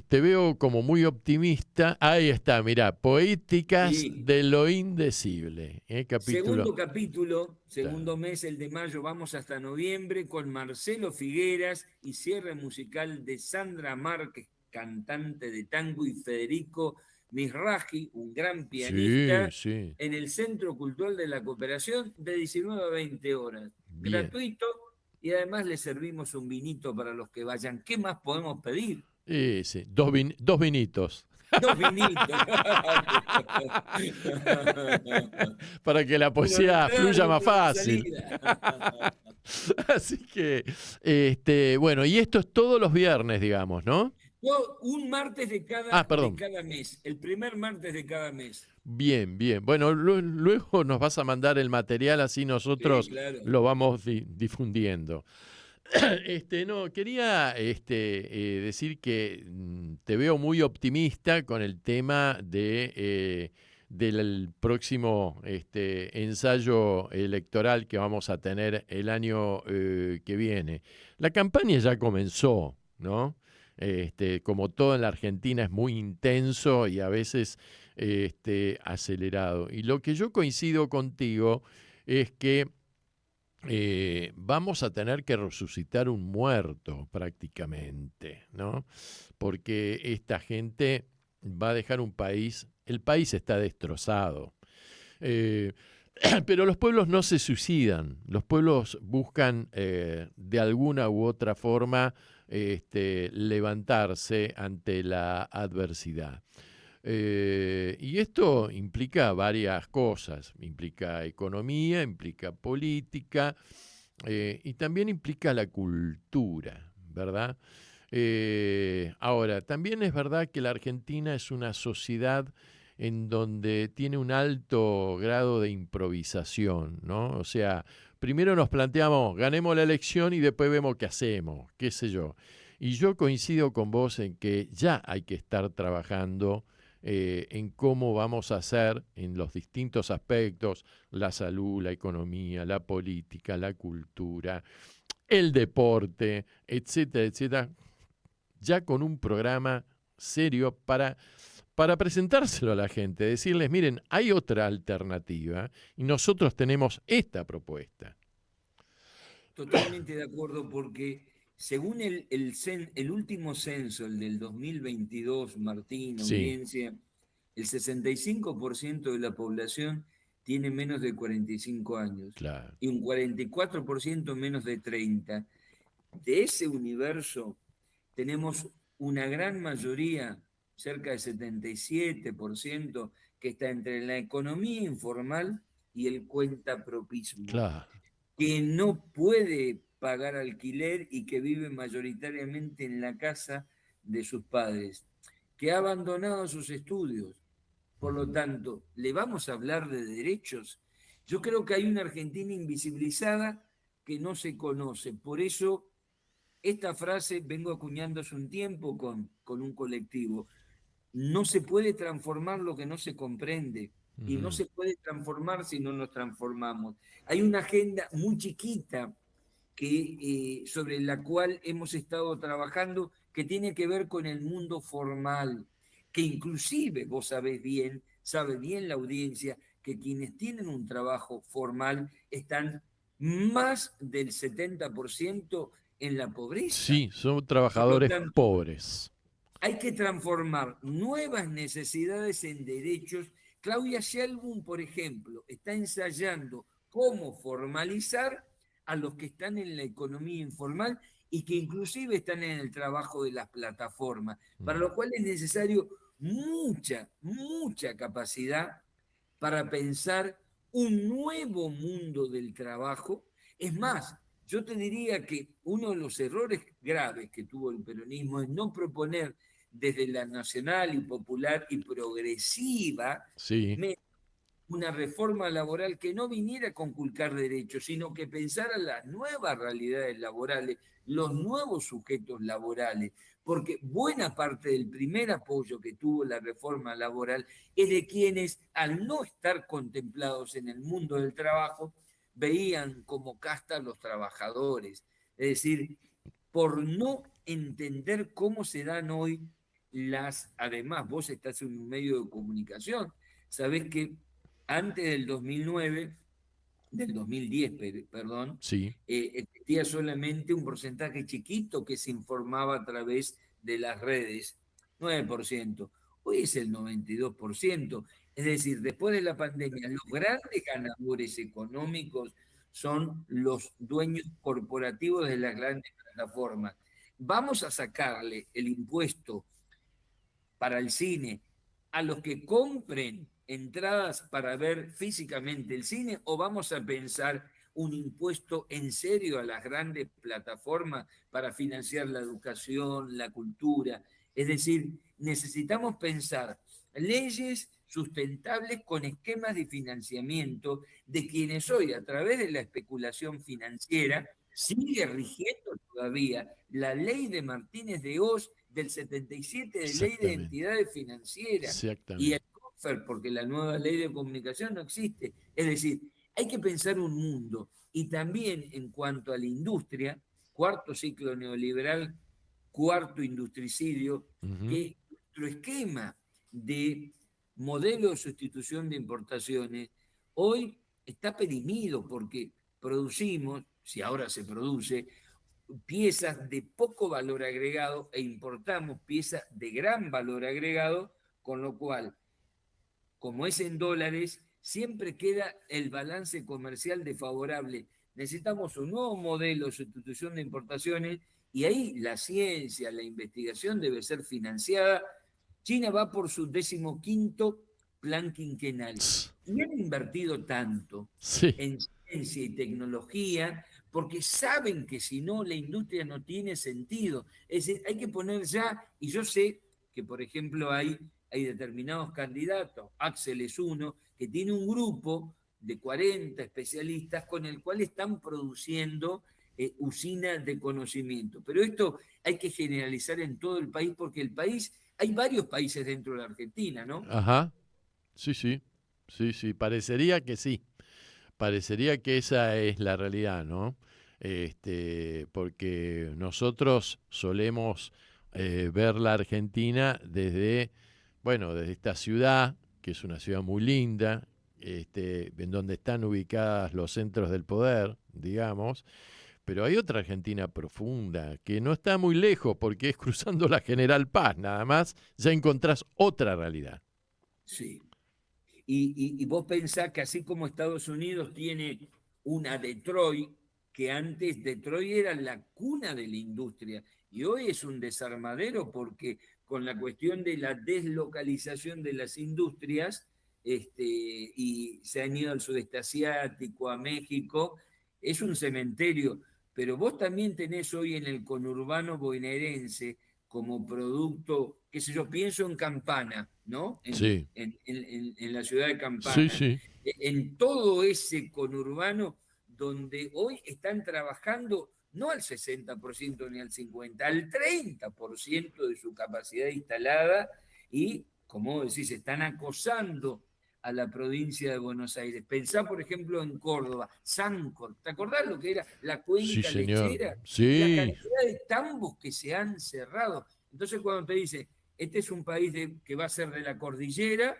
te veo como muy optimista. Ahí está, mirá, Poéticas Sí. de lo Indecible, capítulo. Segundo capítulo, Claro. segundo mes, el de mayo, vamos hasta noviembre con Marcelo Figueras y cierre musical de Sandra Márquez, cantante de tango, y Federico Misraji, un gran Sí, pianista, sí, en el Centro Cultural de la Cooperación de 19 a 20 horas. bien. Gratuito, y además le servimos un vinito para los que vayan. ¿Qué más podemos pedir? Sí, dos vinitos. Dos vinitos. Para que la Uno de poesía entrada y fluya más otro de fácil. salida. Así que, bueno, y esto es todos los viernes, digamos, ¿no? Un martes Ah, de perdón. cada mes, el primer martes de cada mes. Bien, bien. Bueno, luego nos vas a mandar el material, así Sí, nosotros claro. lo vamos difundiendo. No, quería decir que te veo muy optimista con el tema del próximo ensayo electoral que vamos a tener el año que viene. La campaña ya comenzó, ¿no? Como todo en la Argentina es muy intenso y a veces acelerado. Y lo que yo coincido contigo es que vamos a tener que resucitar un muerto prácticamente, ¿no? Porque esta gente va a dejar un país, el país está destrozado. Eh, pero los pueblos no se suicidan, los pueblos buscan de alguna u otra forma levantarse ante la adversidad. Y esto implica varias cosas, implica economía, implica política y también implica la cultura, ¿verdad? Ahora, también es verdad que la Argentina es una sociedad en donde tiene un alto grado de improvisación, ¿no? O sea, primero nos planteamos, ganemos la elección y después vemos qué hacemos, qué sé yo. Y yo coincido con vos en que ya hay que estar trabajando en cómo vamos a hacer en los distintos aspectos, la salud, la economía, la política, la cultura, el deporte, etcétera, etcétera, ya con un programa serio para presentárselo a la gente, decirles, miren, hay otra alternativa y nosotros tenemos esta propuesta. Totalmente de acuerdo, porque según el último censo, el del 2022, Martín, Sí, audiencia, el 65% de la población tiene menos de 45 años claro. y un 44% menos de 30. De ese universo tenemos una gran mayoría, cerca del 77%, que está entre la economía informal y el cuentapropismo, Claro. que no puede pagar alquiler y que vive mayoritariamente en la casa de sus padres, que ha abandonado sus estudios. Por lo tanto, ¿le vamos a hablar de derechos? Yo creo que hay una Argentina invisibilizada que no se conoce. Por eso, esta frase vengo acuñando hace un tiempo con un colectivo. No se puede transformar lo que no se comprende y no Ujú. se puede transformar si no nos transformamos. Hay una agenda muy chiquita sobre la cual hemos estado trabajando que tiene que ver con el mundo formal, que inclusive vos sabe bien la audiencia, que quienes tienen un trabajo formal están más del 70% en la pobreza. Sí, son Por lo trabajadores tanto, pobres. hay que transformar nuevas necesidades en derechos. Claudia Sheinbaum, por ejemplo, está ensayando cómo formalizar a los que están en la economía informal y que inclusive están en el trabajo de las plataformas, para lo cual es necesario mucha capacidad para pensar un nuevo mundo del trabajo. Es más, yo te diría que uno de los errores graves que tuvo el peronismo es no proponer desde la nacional y popular y progresiva Sí, una reforma laboral que no viniera a conculcar derechos, sino que pensara las nuevas realidades laborales, los nuevos sujetos laborales. porque buena parte del primer apoyo que tuvo la reforma laboral es de quienes, al no estar contemplados en el mundo del trabajo, veían como casta a los trabajadores. Es decir, por no entender cómo se dan hoy además, vos estás en un medio de comunicación, sabés que antes del 2009, del 2010, perdón, Sí, existía solamente un porcentaje chiquito que se informaba a través de las redes, 9%. Hoy es el 92%. Es decir, después de la pandemia, los grandes ganadores económicos son los dueños corporativos de las grandes plataformas. Vamos a sacarle el impuesto para el cine a los que compren entradas para ver físicamente el cine, o vamos a pensar un impuesto en serio a las grandes plataformas para financiar la educación, la cultura? Es decir, necesitamos pensar leyes sustentables con esquemas de financiamiento de quienes hoy, a través de la especulación financiera, sigue rigiendo todavía la ley de Martínez de Oz del 77 de ley de exactamente. entidades financieras y el Exactamente. COFER, porque la nueva ley de comunicación no existe. Es decir, hay que pensar un mundo. Y también en cuanto a la industria, cuarto ciclo neoliberal, cuarto industricidio, Ujú. que nuestro esquema de modelo de sustitución de importaciones hoy está perimido porque producimos, si ahora se produce, piezas de poco valor agregado e importamos piezas de gran valor agregado, con lo cual, como es en dólares, siempre queda el balance comercial desfavorable. Necesitamos un nuevo modelo de sustitución de importaciones y ahí la ciencia, la investigación debe ser financiada. China va por su 15º plan quinquenal Tss, y han invertido tanto sí, en ciencia y tecnología porque saben que si no la industria no tiene sentido. Es decir, hay que poner ya, y yo sé que por ejemplo hay determinados candidatos, Axel es uno, que tiene un grupo de 40 especialistas con el cual están produciendo usinas de conocimiento. Pero esto hay que generalizar en todo el país porque el país, hay varios países dentro de la Argentina, ¿no? ajá, sí, sí, sí, sí, parecería que sí, parecería que esa es la realidad, ¿no? Porque nosotros solemos ver la Argentina desde, bueno, desde esta ciudad, que es una ciudad muy linda, en donde están ubicadas los centros del poder, digamos, pero hay otra Argentina profunda, que no está muy lejos, porque es cruzando la General Paz, nada más, ya encontrás otra realidad. Sí. Y vos pensás que así como Estados Unidos tiene una Detroit, que antes Detroit era la cuna de la industria, y hoy es un desarmadero porque con la cuestión de la deslocalización de las industrias, y se han ido al sudeste asiático, a México, es un cementerio. Pero vos también tenés hoy en el conurbano bonaerense como producto, qué sé yo, pienso en Campana, ¿no? Sí, En la ciudad de sí, Campana, sí, en todo ese conurbano donde hoy están trabajando no al 60% ni al 50%, al 30% de su capacidad instalada y, como decís, están acosando a la provincia de Buenos Aires. Pensá, por ejemplo, en Córdoba, Sancor, ¿te acordás lo que era la sí, cuenca señor. lechera? La Sí, cantidad de tambos que se han cerrado. Entonces, cuando te dice, este es un país que va a ser de la cordillera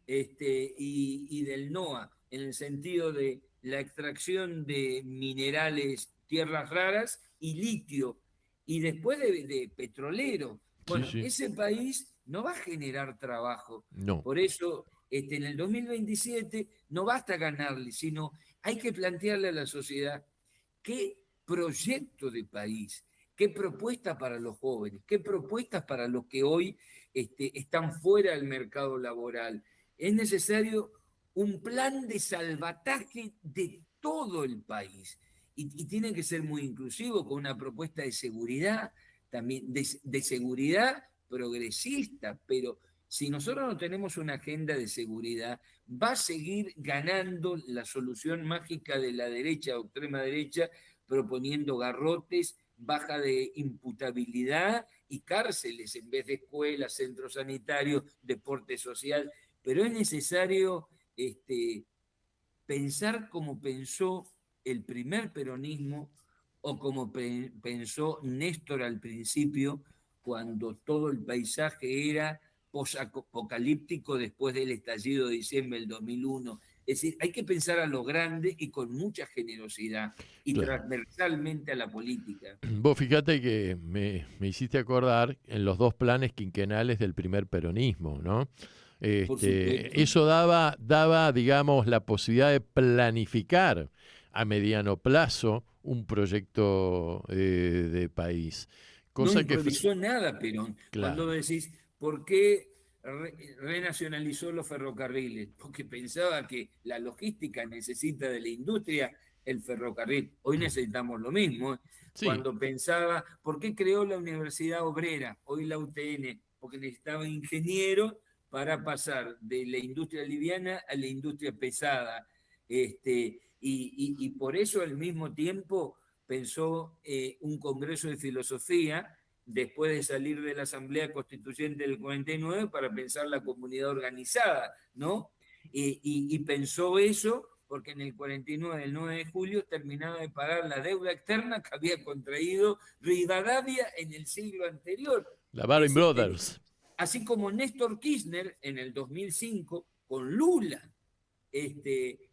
y del NOA, en el sentido de la extracción de minerales, tierras raras y litio, y después de petrolero. sí, Bueno, sí. ese país no va a generar trabajo. No, Por eso, en el 2027 no basta ganarle, sino hay que plantearle a la sociedad qué proyecto de país, qué propuesta para los jóvenes, qué propuestas para los que hoy están fuera del mercado laboral. Es necesario un plan de salvataje de todo el país y tiene que ser muy inclusivo con una propuesta de seguridad, también de seguridad progresista, pero si nosotros no tenemos una agenda de seguridad, va a seguir ganando la solución mágica de la derecha o extrema derecha proponiendo garrotes baja de imputabilidad y cárceles en vez de escuelas, centros sanitarios, deporte social, pero es necesario pensar como pensó el primer peronismo o como pensó Néstor al principio, cuando todo el paisaje era posapocalíptico después del estallido de diciembre del 2001. Es decir, hay que pensar a lo grande y con mucha generosidad y Claro. transversalmente a la política. Vos fíjate que me hiciste acordar en los 2 planes quinquenales del primer peronismo, ¿no? Por supuesto. Eso daba, digamos, la posibilidad de planificar a mediano plazo un proyecto de país. Cosa No que improvisó nada Perón. Claro. Cuando decís, ¿por qué renacionalizó los ferrocarriles? Porque pensaba que la logística necesita de la industria el ferrocarril. Hoy necesitamos lo mismo. Sí. Cuando pensaba, ¿por qué creó la Universidad Obrera? Hoy la UTN. Porque necesitaba ingenieros para pasar de la industria liviana a la industria pesada. Y por eso al mismo tiempo pensó un congreso de filosofía después de salir de la Asamblea Constituyente del 49 para pensar la comunidad organizada, ¿no? Y pensó eso porque en el 49, el 9 de julio, terminaba de pagar la deuda externa que había contraído Rivadavia en el siglo anterior. La Baring Brothers. Así como Néstor Kirchner en el 2005 con Lula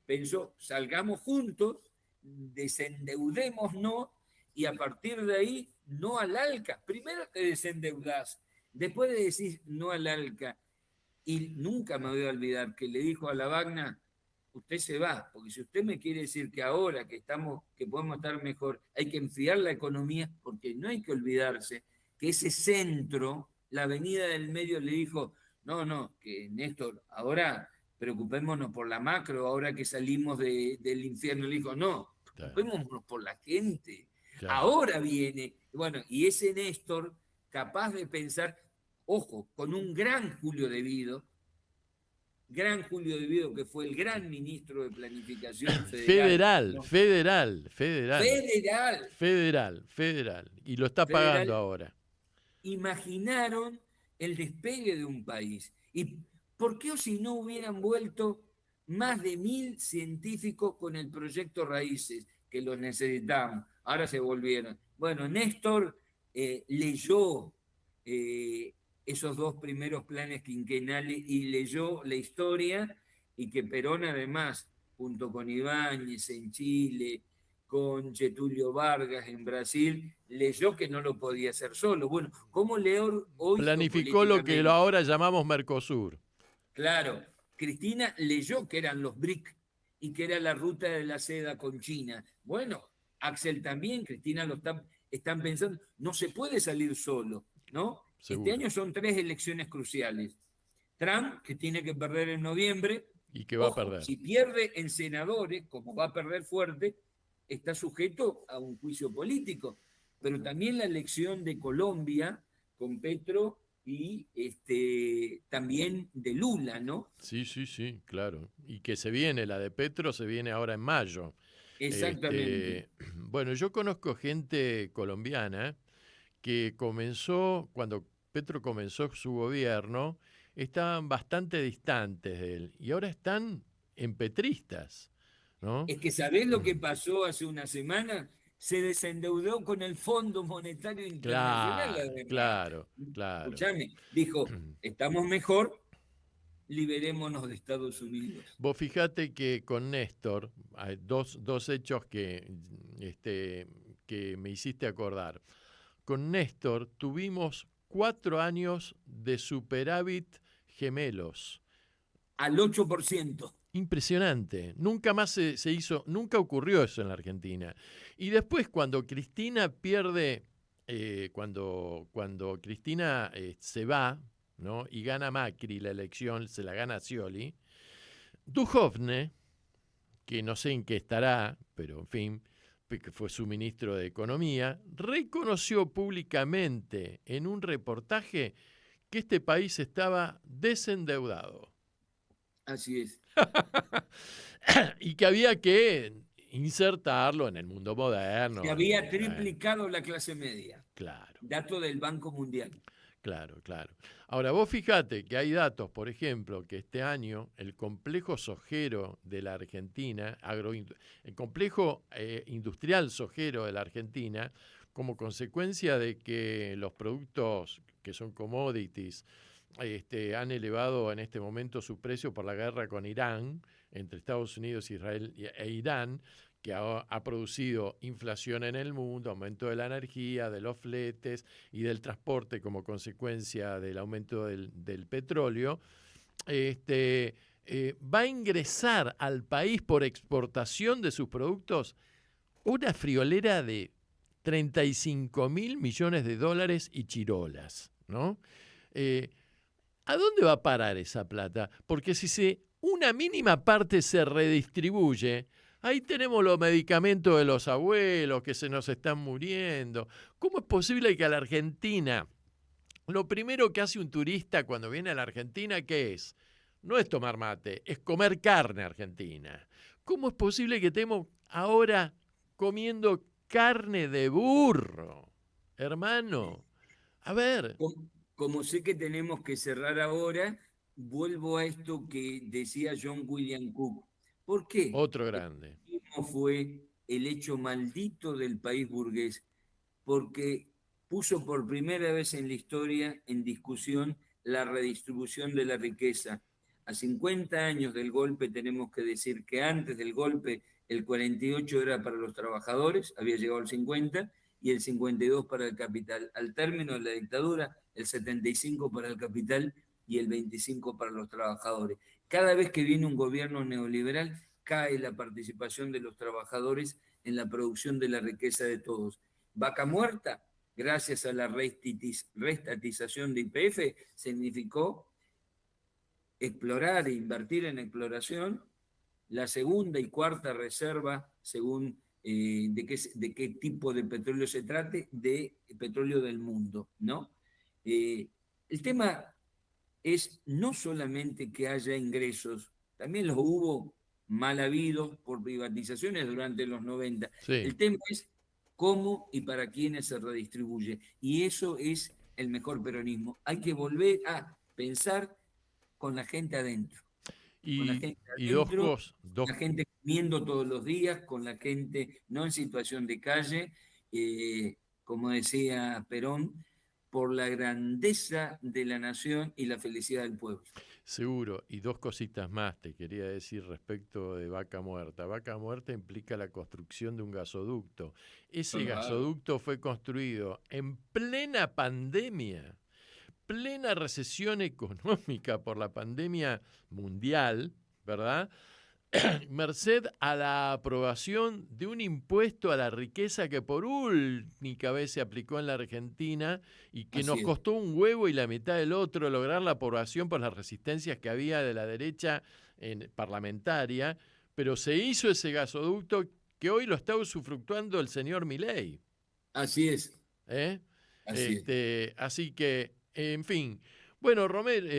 pensó, salgamos juntos, desendeudémonos y a partir de ahí no al ALCA. Primero te desendeudás, después de decir no al ALCA. Y nunca me voy a olvidar que le dijo a la Lavagna, usted se va, porque si usted me quiere decir que ahora que podemos estar mejor, hay que enfriar la economía, porque no hay que olvidarse que ese centro, la avenida del medio le dijo, no, que Néstor, ahora preocupémonos por la macro, ahora que salimos del infierno. Le dijo, no, preocupémonos por la gente. Claro. Ahora viene, bueno, y ese Néstor capaz de pensar, ojo, con un gran Julio De Vido, que fue el gran ministro de Planificación Federal. Federal. Y lo está pagando ahora. Imaginaron el despegue de un país. ¿Y por qué o si no hubieran vuelto más de 1000 científicos con el proyecto Raíces, que los necesitamos? Ahora se volvieron. Bueno, Néstor leyó esos 2 primeros planes quinquenales y leyó la historia, y que Perón además, junto con Ibáñez en Chile, con Getúlio Vargas en Brasil, leyó que no lo podía hacer solo. Bueno, ¿cómo leo hoy? Planificó lo que ahora llamamos Mercosur. Claro, Cristina leyó que eran los BRIC y que era la ruta de la seda con China. Bueno, Axel también, Cristina lo están pensando, no se puede salir solo, ¿no? Seguro. Este año son 3 elecciones cruciales. Trump, que tiene que perder en noviembre. Y que va a perder. Si pierde en senadores, como va a perder fuerte, está sujeto a un juicio político. Pero también la elección de Colombia con Petro y también de Lula, ¿no? Sí, claro. Y que se viene, la de Petro se viene ahora en mayo. Exactamente. Bueno, yo conozco gente colombiana que comenzó, cuando Petro comenzó su gobierno, estaban bastante distantes de él y ahora están empetristas, ¿no? Es que ¿sabés lo que pasó hace una semana? Se desendeudó con el Fondo Monetario Internacional. Claro. Escuchame, dijo, estamos mejor, liberémonos de Estados Unidos. Vos fijate que con Néstor hay dos hechos que me hiciste acordar. Con Néstor tuvimos 4 años de superávit gemelos. Al 8%. Impresionante. Nunca más se hizo, nunca ocurrió eso en la Argentina. Y después cuando Cristina pierde, cuando Cristina se va, ¿no? Y gana Macri la elección, se la gana Scioli, Duhovne, que no sé en qué estará, pero en fin, que fue su ministro de Economía, reconoció públicamente en un reportaje que este país estaba desendeudado. Así es. Y que había que insertarlo en el mundo moderno. Se había triplicado la clase media. Claro. Dato del Banco Mundial. Claro, claro. Ahora, vos fijate que hay datos, por ejemplo, que este año el complejo sojero de la Argentina, el complejo industrial sojero de la Argentina, como consecuencia de que los productos que son commodities han elevado en este momento su precio por la guerra con Irán, entre Estados Unidos, Israel e Irán, que ha producido inflación en el mundo, aumento de la energía, de los fletes y del transporte como consecuencia del aumento del petróleo, va a ingresar al país por exportación de sus productos una friolera de 35.000 millones de dólares y chirolas, ¿no? ¿A dónde va a parar esa plata? Porque si una mínima parte se redistribuye, ahí tenemos los medicamentos de los abuelos que se nos están muriendo. ¿Cómo es posible que a la Argentina, lo primero que hace un turista cuando viene a la Argentina, ¿qué es? No es tomar mate, es comer carne argentina. ¿Cómo es posible que estemos ahora comiendo carne de burro? Hermano, a ver. Como sé que tenemos que cerrar ahora, vuelvo a esto que decía John William Cook. ¿Por qué? Otro grande. Fue el hecho maldito del país burgués, porque puso por primera vez en la historia en discusión la redistribución de la riqueza. A 50 años del golpe tenemos que decir que antes del golpe el 48 era para los trabajadores, había llegado al 50, y el 52 para el capital. Al término de la dictadura, el 75 para el capital y el 25 para los trabajadores. Cada vez que viene un gobierno neoliberal, cae la participación de los trabajadores en la producción de la riqueza de todos. Vaca muerta, gracias a la reestatización de YPF, significó explorar e invertir en exploración, la segunda y cuarta reserva, según de qué tipo de petróleo se trate, de petróleo del mundo, ¿no? El tema es no solamente que haya ingresos, también los hubo mal habidos por privatizaciones durante los 90. Sí. El tema es cómo y para quiénes se redistribuye. Y eso es el mejor peronismo. Hay que volver a pensar con la gente adentro. Con la gente adentro, la gente comiendo todos los días, con la gente no en situación de calle, como decía Perón, por la grandeza de la nación y la felicidad del pueblo. Seguro, y dos cositas más te quería decir respecto de Vaca Muerta. Vaca Muerta implica la construcción de un gasoducto. Ese gasoducto fue construido en plena pandemia, plena recesión económica por la pandemia mundial, ¿verdad? Merced a la aprobación de un impuesto a la riqueza que por única vez se aplicó en la Argentina y que nos costó un huevo y la mitad del otro lograr la aprobación por las resistencias que había de la derecha parlamentaria, pero se hizo ese gasoducto que hoy lo está usufructuando el señor Milei. Así es. Así que, en fin. Bueno, Romero,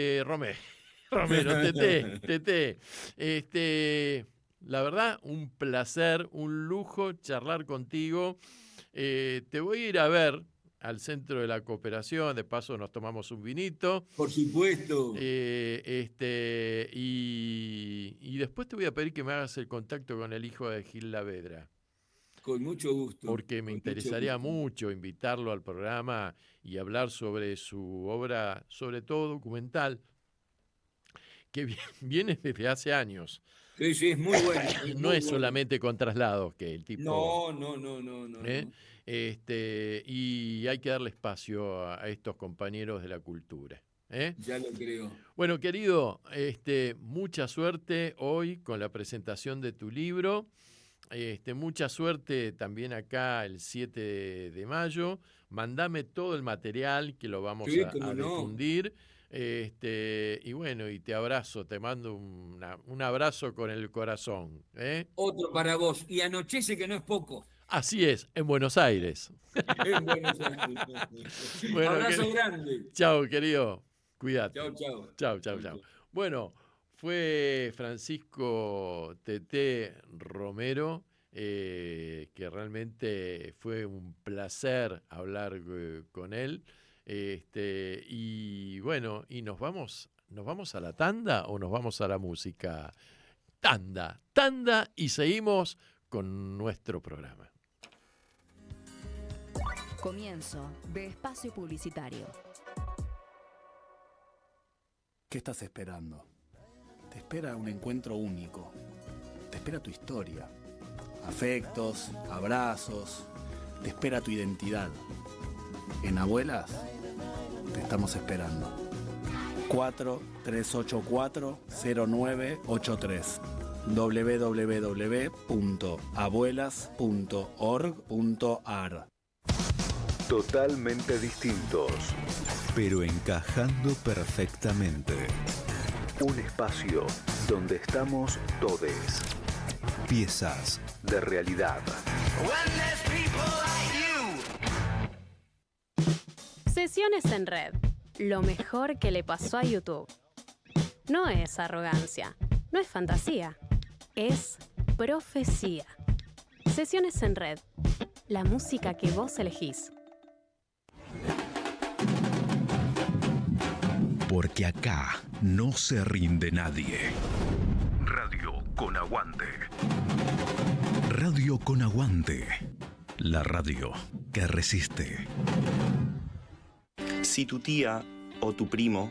Tete, la verdad, un placer, un lujo charlar contigo. Te voy a ir a ver al Centro de la Cooperación, de paso nos tomamos un vinito. Por supuesto. Y después te voy a pedir que me hagas el contacto con el hijo de Gil Lavedra. Con mucho gusto. Porque me interesaría mucho invitarlo al programa y hablar sobre su obra, sobre todo documental, que viene desde hace años. Sí, es muy bueno. No es solamente con traslados que el tipo... No. Y hay que darle espacio a estos compañeros de la cultura. Ya lo creo. Bueno, querido, mucha suerte hoy con la presentación de tu libro. Mucha suerte también acá el 7 de mayo. Mandame todo el material que lo vamos a difundir. Y bueno, y te abrazo, te mando un abrazo con el corazón. Otro para vos. Y anochece que no es poco. Así es, en Buenos Aires. En Buenos Aires. Bueno, abrazo grande. Chao, querido. Cuídate. Chao. Bueno, fue Francisco Tete Romero, que realmente fue un placer hablar con él. Y bueno, ¿y nos vamos a la tanda o nos vamos a la música? Tanda y seguimos con nuestro programa. Comienzo de espacio publicitario. ¿Qué estás esperando? Te espera un encuentro único. Te espera tu historia. Afectos, abrazos. Te espera tu identidad. En Abuelas te estamos esperando. 4-384-0983 www.abuelas.org.ar. Totalmente distintos, pero encajando perfectamente. Un espacio donde estamos todes. Piezas de realidad. Sesiones en red. Lo mejor que le pasó a YouTube. No es arrogancia, no es fantasía, es profecía. Sesiones en red. La música que vos elegís. Porque acá no se rinde nadie. Radio con aguante. Radio con aguante. La radio que resiste. Si tu tía o tu primo,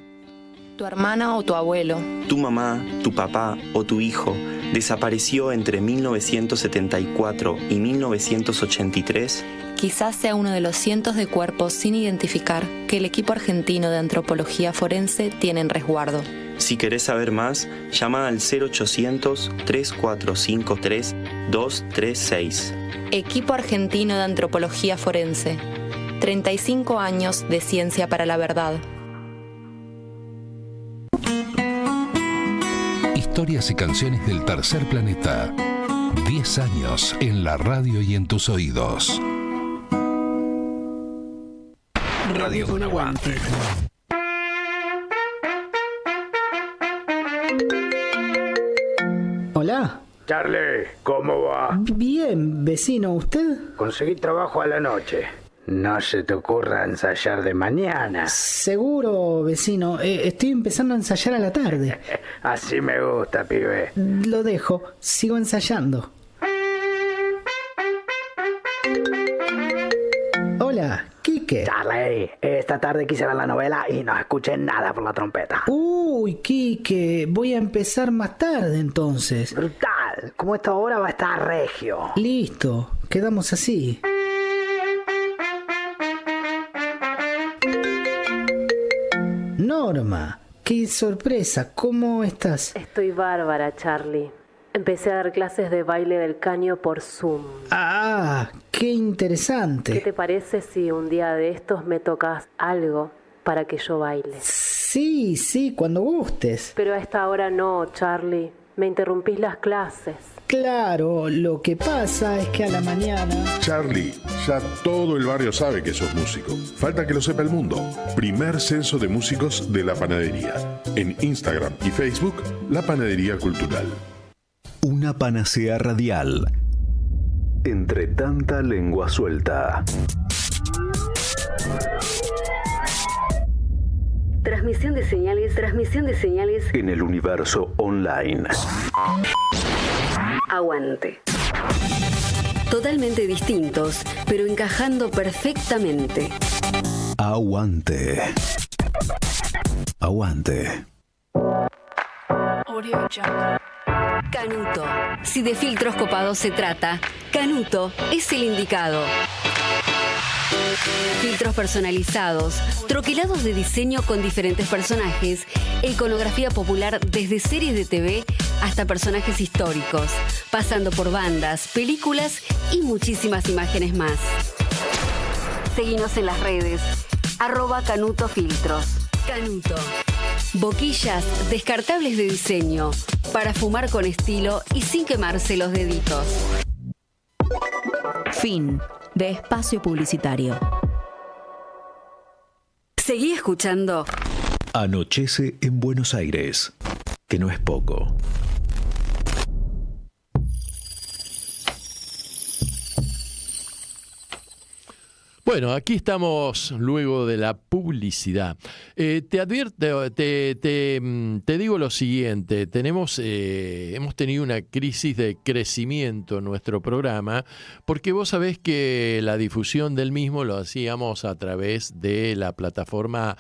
tu hermana o tu abuelo, tu mamá, tu papá o tu hijo desapareció entre 1974 y 1983, quizás sea uno de los cientos de cuerpos sin identificar que el equipo argentino de antropología forense tiene en resguardo. Si querés saber más, llama al 0800-3453-236. Equipo argentino de antropología forense. 35 años de ciencia para la verdad. Historias y canciones del tercer planeta. 10 años en la radio y en tus oídos. Radio con aguante. Hola. Charlie, ¿cómo va? Bien, vecino, ¿usted? Conseguí trabajo a la noche. No se te ocurra ensayar de mañana. Seguro, vecino. Estoy empezando a ensayar a la tarde. Así me gusta, pibe. Lo dejo. Sigo ensayando. Hola, Quique. Charlie, esta tarde quise ver la novela y no escuché nada por la trompeta. Uy, Quique. Voy a empezar más tarde entonces. Brutal. Como esta hora va a estar regio. Listo. Quedamos así. Norma, qué sorpresa, ¿cómo estás? Estoy bárbara, Charlie. Empecé a dar clases de baile del caño por Zoom. Ah, qué interesante. ¿Qué te parece si un día de estos me tocas algo para que yo baile? Sí, cuando gustes. Pero a esta hora no, Charlie. Me interrumpís las clases. Claro, lo que pasa es que a la mañana... Charlie, ya todo el barrio sabe que sos músico. Falta que lo sepa el mundo. Primer censo de músicos de La Panadería. En Instagram y Facebook, La Panadería Cultural. Una panacea radial. Entre tanta lengua suelta. Transmisión de señales. En el universo online. Aguante. Totalmente distintos, pero encajando perfectamente. Aguante. Aguante. Canuto. Si de filtros copados se trata, Canuto es el indicado. Filtros personalizados, troquelados de diseño con diferentes personajes, iconografía popular desde series de TV hasta personajes históricos, pasando por bandas, películas y muchísimas imágenes más. Seguinos en las redes, @CanutoFiltros. Canuto. Boquillas descartables de diseño, para fumar con estilo y sin quemarse los deditos. Fin de espacio publicitario. Seguí escuchando. Anochece en Buenos Aires, que no es poco. Bueno, aquí estamos luego de la publicidad. Te advierto, te digo lo siguiente, hemos tenido una crisis de crecimiento en nuestro programa, porque vos sabés que la difusión del mismo lo hacíamos a través de la plataforma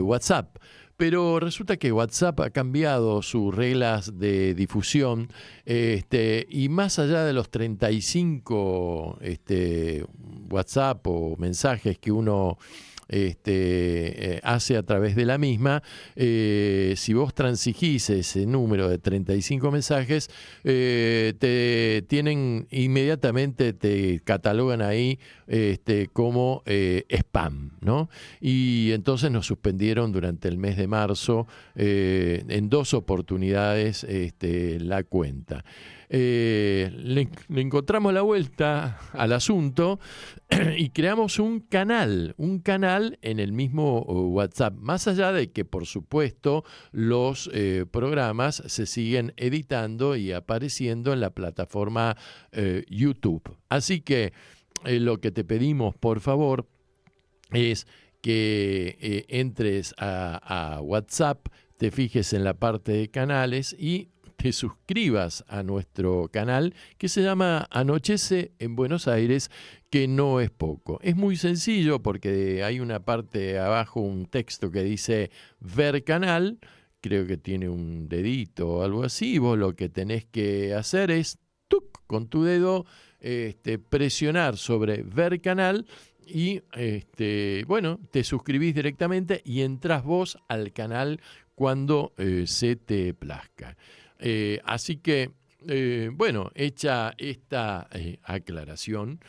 WhatsApp. Pero resulta que WhatsApp ha cambiado sus reglas de difusión y más allá de los 35 WhatsApp o mensajes que uno hace a través de la misma, si vos transigís ese número de 35 mensajes, te tienen inmediatamente, te catalogan ahí como spam, ¿no? Y entonces nos suspendieron durante el mes de marzo en 2 oportunidades la cuenta. Le encontramos la vuelta al asunto y creamos un canal en el mismo WhatsApp, más allá de que por supuesto los programas se siguen editando y apareciendo en la plataforma YouTube. Así que lo que te pedimos, por favor, es que entres a WhatsApp, te fijes en la parte de canales y te suscribas a nuestro canal que se llama Anochece en Buenos Aires, que no es poco. Es muy sencillo porque hay una parte abajo, un texto que dice ver canal, creo que tiene un dedito o algo así, y vos lo que tenés que hacer es con tu dedo presionar sobre ver canal y te suscribís directamente y entrás vos al canal cuando se te plazca. Así que, hecha esta aclaración,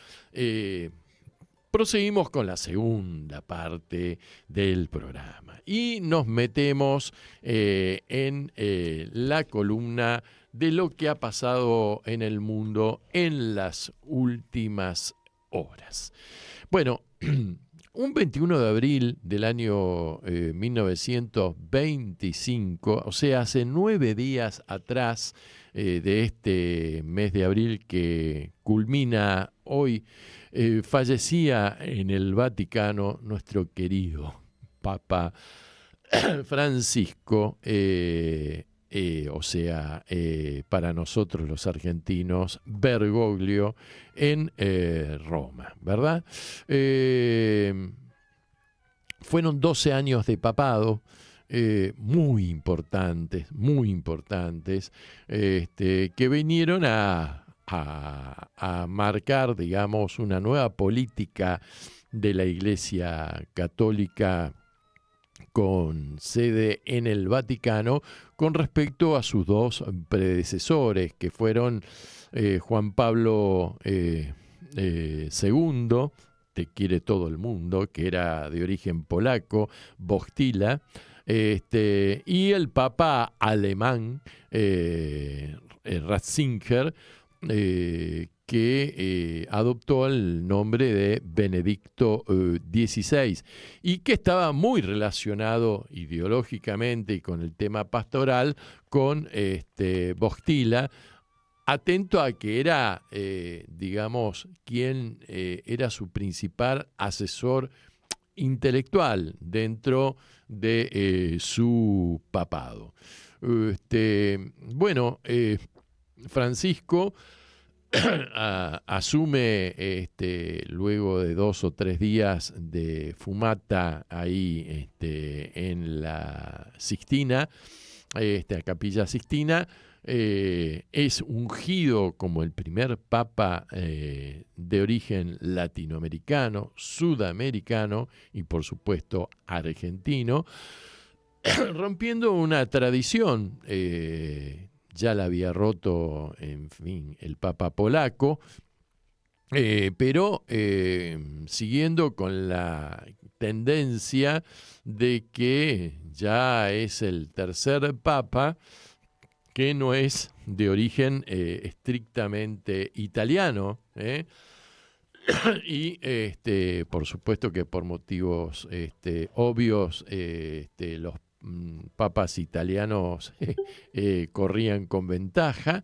proseguimos con la segunda parte del programa y nos metemos en la columna de lo que ha pasado en el mundo en las últimas horas. Bueno, un 21 de abril del año 1925, o sea, hace 9 días atrás de este mes de abril que culmina hoy, fallecía en el Vaticano nuestro querido Papa Francisco, para nosotros los argentinos, Bergoglio, en Roma, ¿verdad? Fueron 12 años de papado, muy importantes, que vinieron a marcar, digamos, una nueva política de la Iglesia Católica con sede en el Vaticano con respecto a sus 2 predecesores, que fueron Juan Pablo II, Te quiere todo el mundo, que era de origen polaco, Wojtyła, y el Papa alemán, Ratzinger, que adoptó el nombre de Benedicto XVI y que estaba muy relacionado ideológicamente y con el tema pastoral con Wojtyła, atento a que era, quien era su principal asesor intelectual dentro de su papado. Francisco asume luego de 2 o 3 días de fumata ahí en la Sixtina, la Capilla Sixtina, es ungido como el primer papa de origen latinoamericano, sudamericano y por supuesto argentino, rompiendo una tradición. Ya la había roto, en fin, el Papa polaco, pero siguiendo con la tendencia de que ya es el tercer Papa que no es de origen estrictamente italiano, y por supuesto que por motivos obvios los papas italianos corrían con ventaja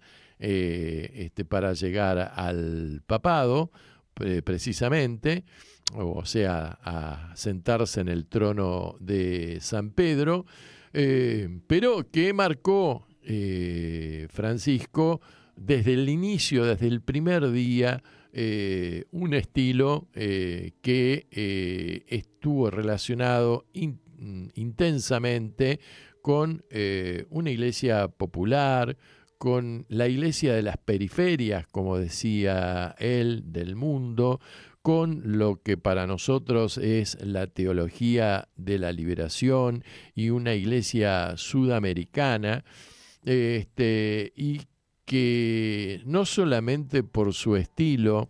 para llegar al papado, precisamente, o sea, a sentarse en el trono de San Pedro, pero que marcó Francisco desde el inicio, desde el primer día, un estilo que estuvo relacionado intensamente con una iglesia popular, con la iglesia de las periferias, como decía él, del mundo, con lo que para nosotros es la teología de la liberación y una iglesia sudamericana, y que no solamente por su estilo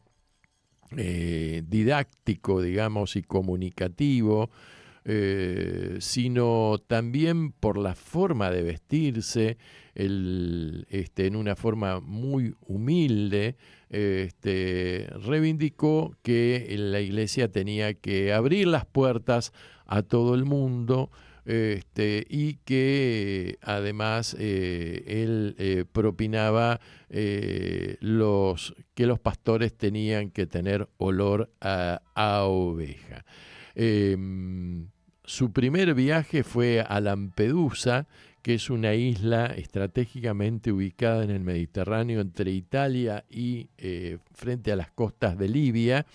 didáctico, digamos, y comunicativo, sino también por la forma de vestirse, en una forma muy humilde, reivindicó que la iglesia tenía que abrir las puertas a todo el mundo, y que además él propinaba que los pastores tenían que tener olor a oveja. Su primer viaje fue a Lampedusa, que es una isla estratégicamente ubicada en el Mediterráneo entre Italia y frente a las costas de Libia,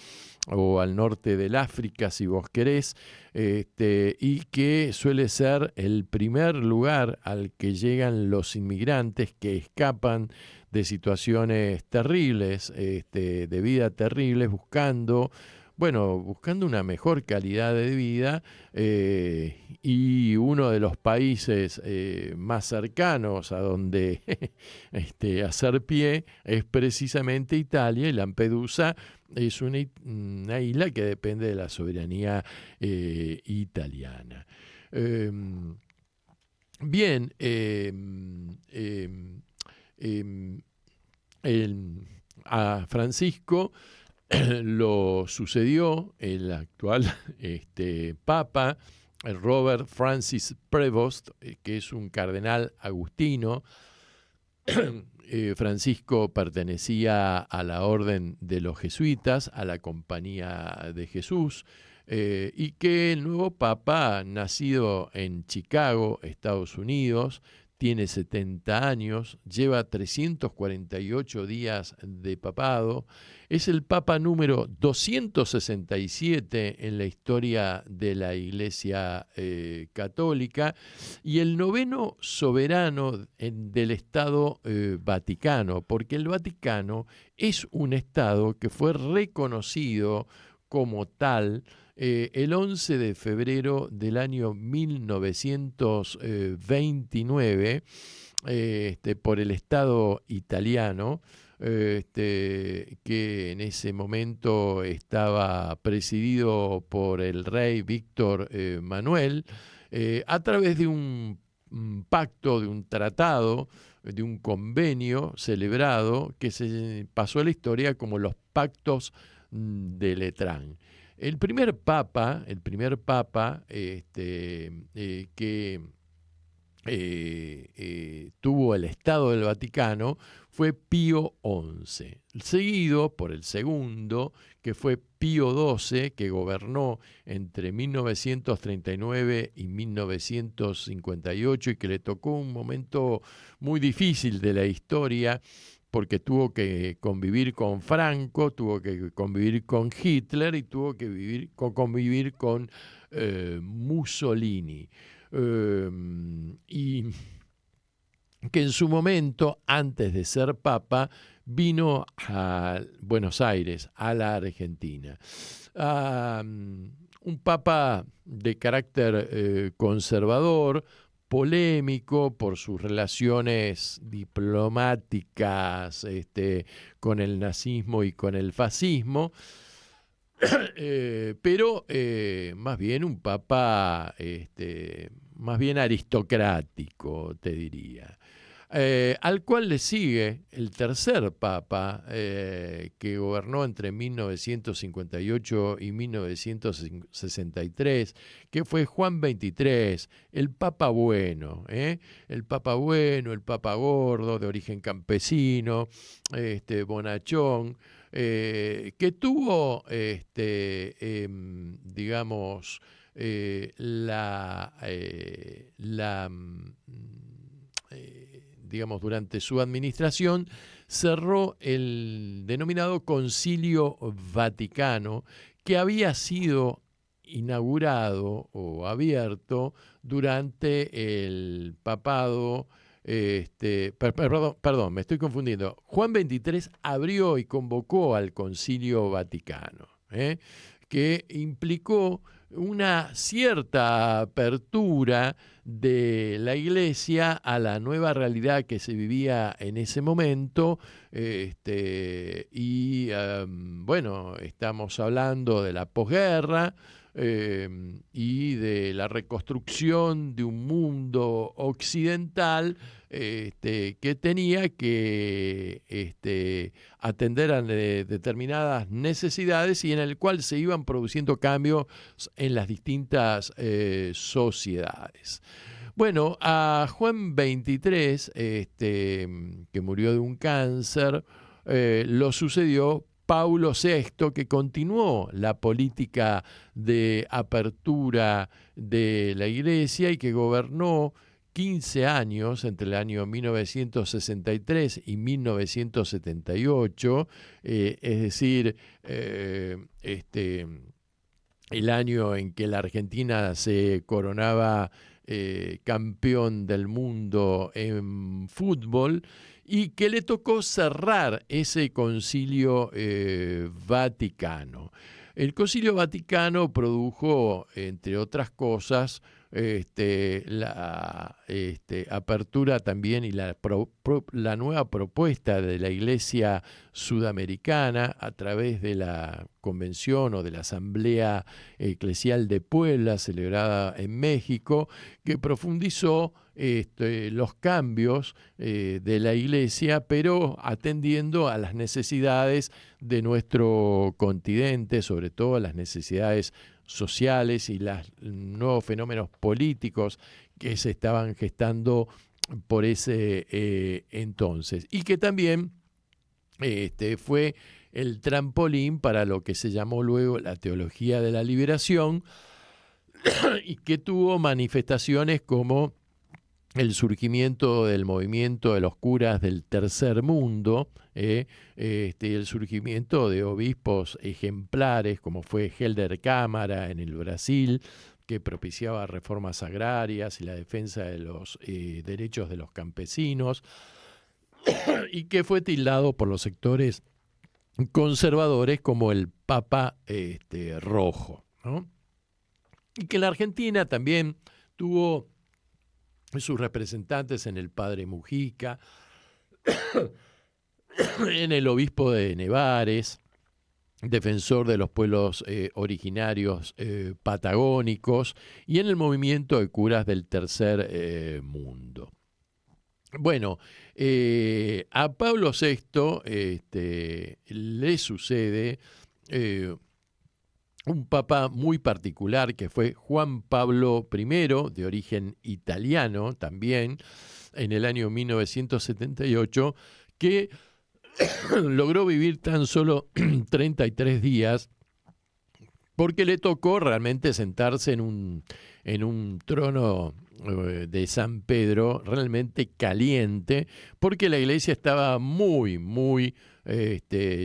o al norte del África, si vos querés, y que suele ser el primer lugar al que llegan los inmigrantes que escapan de situaciones terribles, de vida terribles, buscando una mejor calidad de vida, y uno de los países más cercanos a donde hacer pie es precisamente Italia, y Lampedusa es una isla que depende de la soberanía italiana. Bien, a Francisco lo sucedió el actual Papa, Robert Francis Prevost, que es un cardenal agustino. Francisco pertenecía a la orden de los jesuitas, a la Compañía de Jesús, y que el nuevo Papa, nacido en Chicago, Estados Unidos, tiene 70 años, lleva 348 días de papado, es el Papa número 267 en la historia de la Iglesia Católica y el noveno soberano del Estado Vaticano, porque el Vaticano es un Estado que fue reconocido como tal el 11 de febrero del año 1929 por el Estado italiano, que en ese momento estaba presidido por el rey Víctor Manuel, a través de un pacto, de un tratado, de un convenio celebrado que se pasó a la historia como los pactos de Letrán. El primer papa que tuvo el Estado del Vaticano fue Pío XI, seguido por el segundo, que fue Pío XII, que gobernó entre 1939 y 1958 y que le tocó un momento muy difícil de la historia, porque tuvo que convivir con Franco, tuvo que convivir con Hitler y tuvo que convivir con Mussolini. Y que en su momento, antes de ser papa, vino a Buenos Aires, a la Argentina. Un papa de carácter conservador, polémico por sus relaciones diplomáticas con el nazismo y con el fascismo, pero más bien un papa más bien aristocrático, te diría. Al cual le sigue el tercer papa, que gobernó entre 1958 y 1963, que fue Juan XXIII, el papa bueno, el papa bueno, el papa gordo, de origen campesino, bonachón, que tuvo, digamos, digamos, durante su administración, cerró el denominado Concilio Vaticano, que había sido inaugurado o abierto durante el papado. Perdón, me estoy confundiendo. Juan XXIII abrió y convocó al Concilio Vaticano, que implicó una cierta apertura de la Iglesia a la nueva realidad que se vivía en ese momento, bueno, estamos hablando de la posguerra y de la reconstrucción de un mundo occidental que tenía que atender a determinadas necesidades y en el cual se iban produciendo cambios en las distintas sociedades. Bueno, a Juan XXIII, que murió de un cáncer, lo sucedió Paulo VI, que continuó la política de apertura de la Iglesia y que gobernó 15 años, entre el año 1963 y 1978, es decir, el año en que la Argentina se coronaba campeón del mundo en fútbol, y que le tocó cerrar ese Concilio Vaticano. El Concilio Vaticano produjo, entre otras cosas, la apertura también y la nueva propuesta de la Iglesia Sudamericana a través de la Convención o de la Asamblea Eclesial de Puebla, celebrada en México, que profundizó los cambios de la Iglesia, pero atendiendo a las necesidades de nuestro continente, sobre todo a las necesidades sociales y los nuevos fenómenos políticos que se estaban gestando por ese entonces. Y que también fue el trampolín para lo que se llamó luego la teología de la liberación y que tuvo manifestaciones como el surgimiento del movimiento de los curas del tercer mundo, el surgimiento de obispos ejemplares como fue Helder Câmara en el Brasil, que propiciaba reformas agrarias y la defensa de los derechos de los campesinos, y que fue tildado por los sectores conservadores como el Papa Rojo, ¿no? Y que la Argentina también tuvo sus representantes en el Padre Mujica, en el obispo de Nevares, defensor de los pueblos originarios patagónicos, y en el movimiento de curas del tercer mundo. Bueno, a Pablo VI le sucede un papa muy particular que fue Juan Pablo I, de origen italiano también, en el año 1978, que logró vivir tan solo 33 días porque le tocó realmente sentarse en un trono de San Pedro realmente caliente, porque la iglesia estaba muy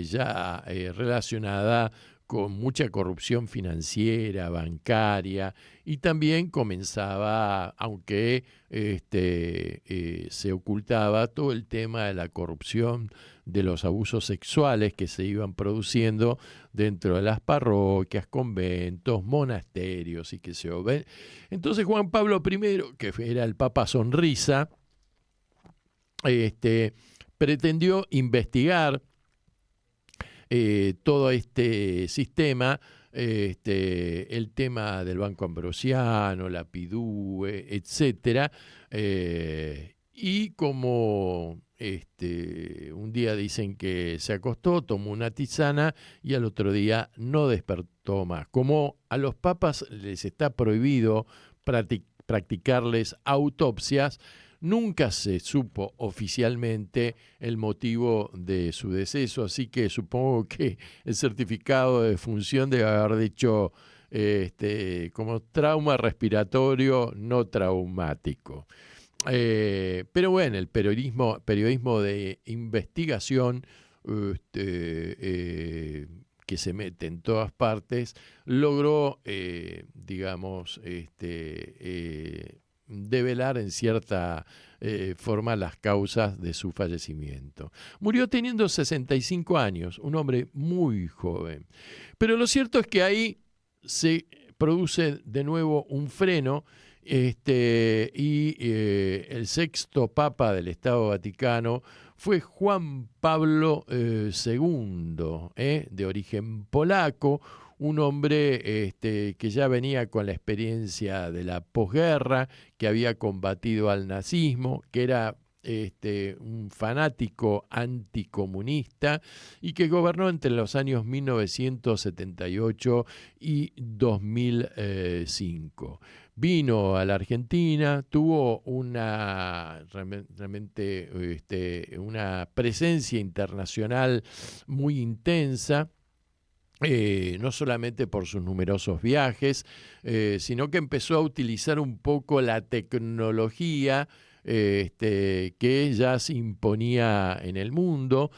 ya relacionada con mucha corrupción financiera, bancaria, y también comenzaba, aunque se ocultaba, todo el tema de la corrupción, de los abusos sexuales que se iban produciendo dentro de las parroquias, conventos, monasterios y que se ven. Entonces Juan Pablo I, que era el Papa Sonrisa, pretendió investigar todo este sistema, el tema del Banco Ambrosiano, la PIDUE, etcétera, y como un día dicen que se acostó, tomó una tisana y al otro día no despertó más. Como a los papas les está prohibido practicarles autopsias, Nunca se supo oficialmente el motivo de su deceso, así que supongo que el certificado de defunción debe haber dicho como trauma respiratorio no traumático. Pero bueno, el periodismo de investigación que se mete en todas partes, logró, develar en cierta forma las causas de su fallecimiento. Murió teniendo 65 años, un hombre muy joven. Pero lo cierto es que ahí se produce de nuevo un freno y el sexto Papa del Estado Vaticano fue Juan Pablo II, de origen polaco, un hombre que ya venía con la experiencia de la posguerra, que había combatido al nazismo, que era un fanático anticomunista y que gobernó entre los años 1978 y 2005. Vino a la Argentina, tuvo realmente una presencia internacional muy intensa, no solamente por sus numerosos viajes, sino que empezó a utilizar un poco la tecnología que ya se imponía en el mundo.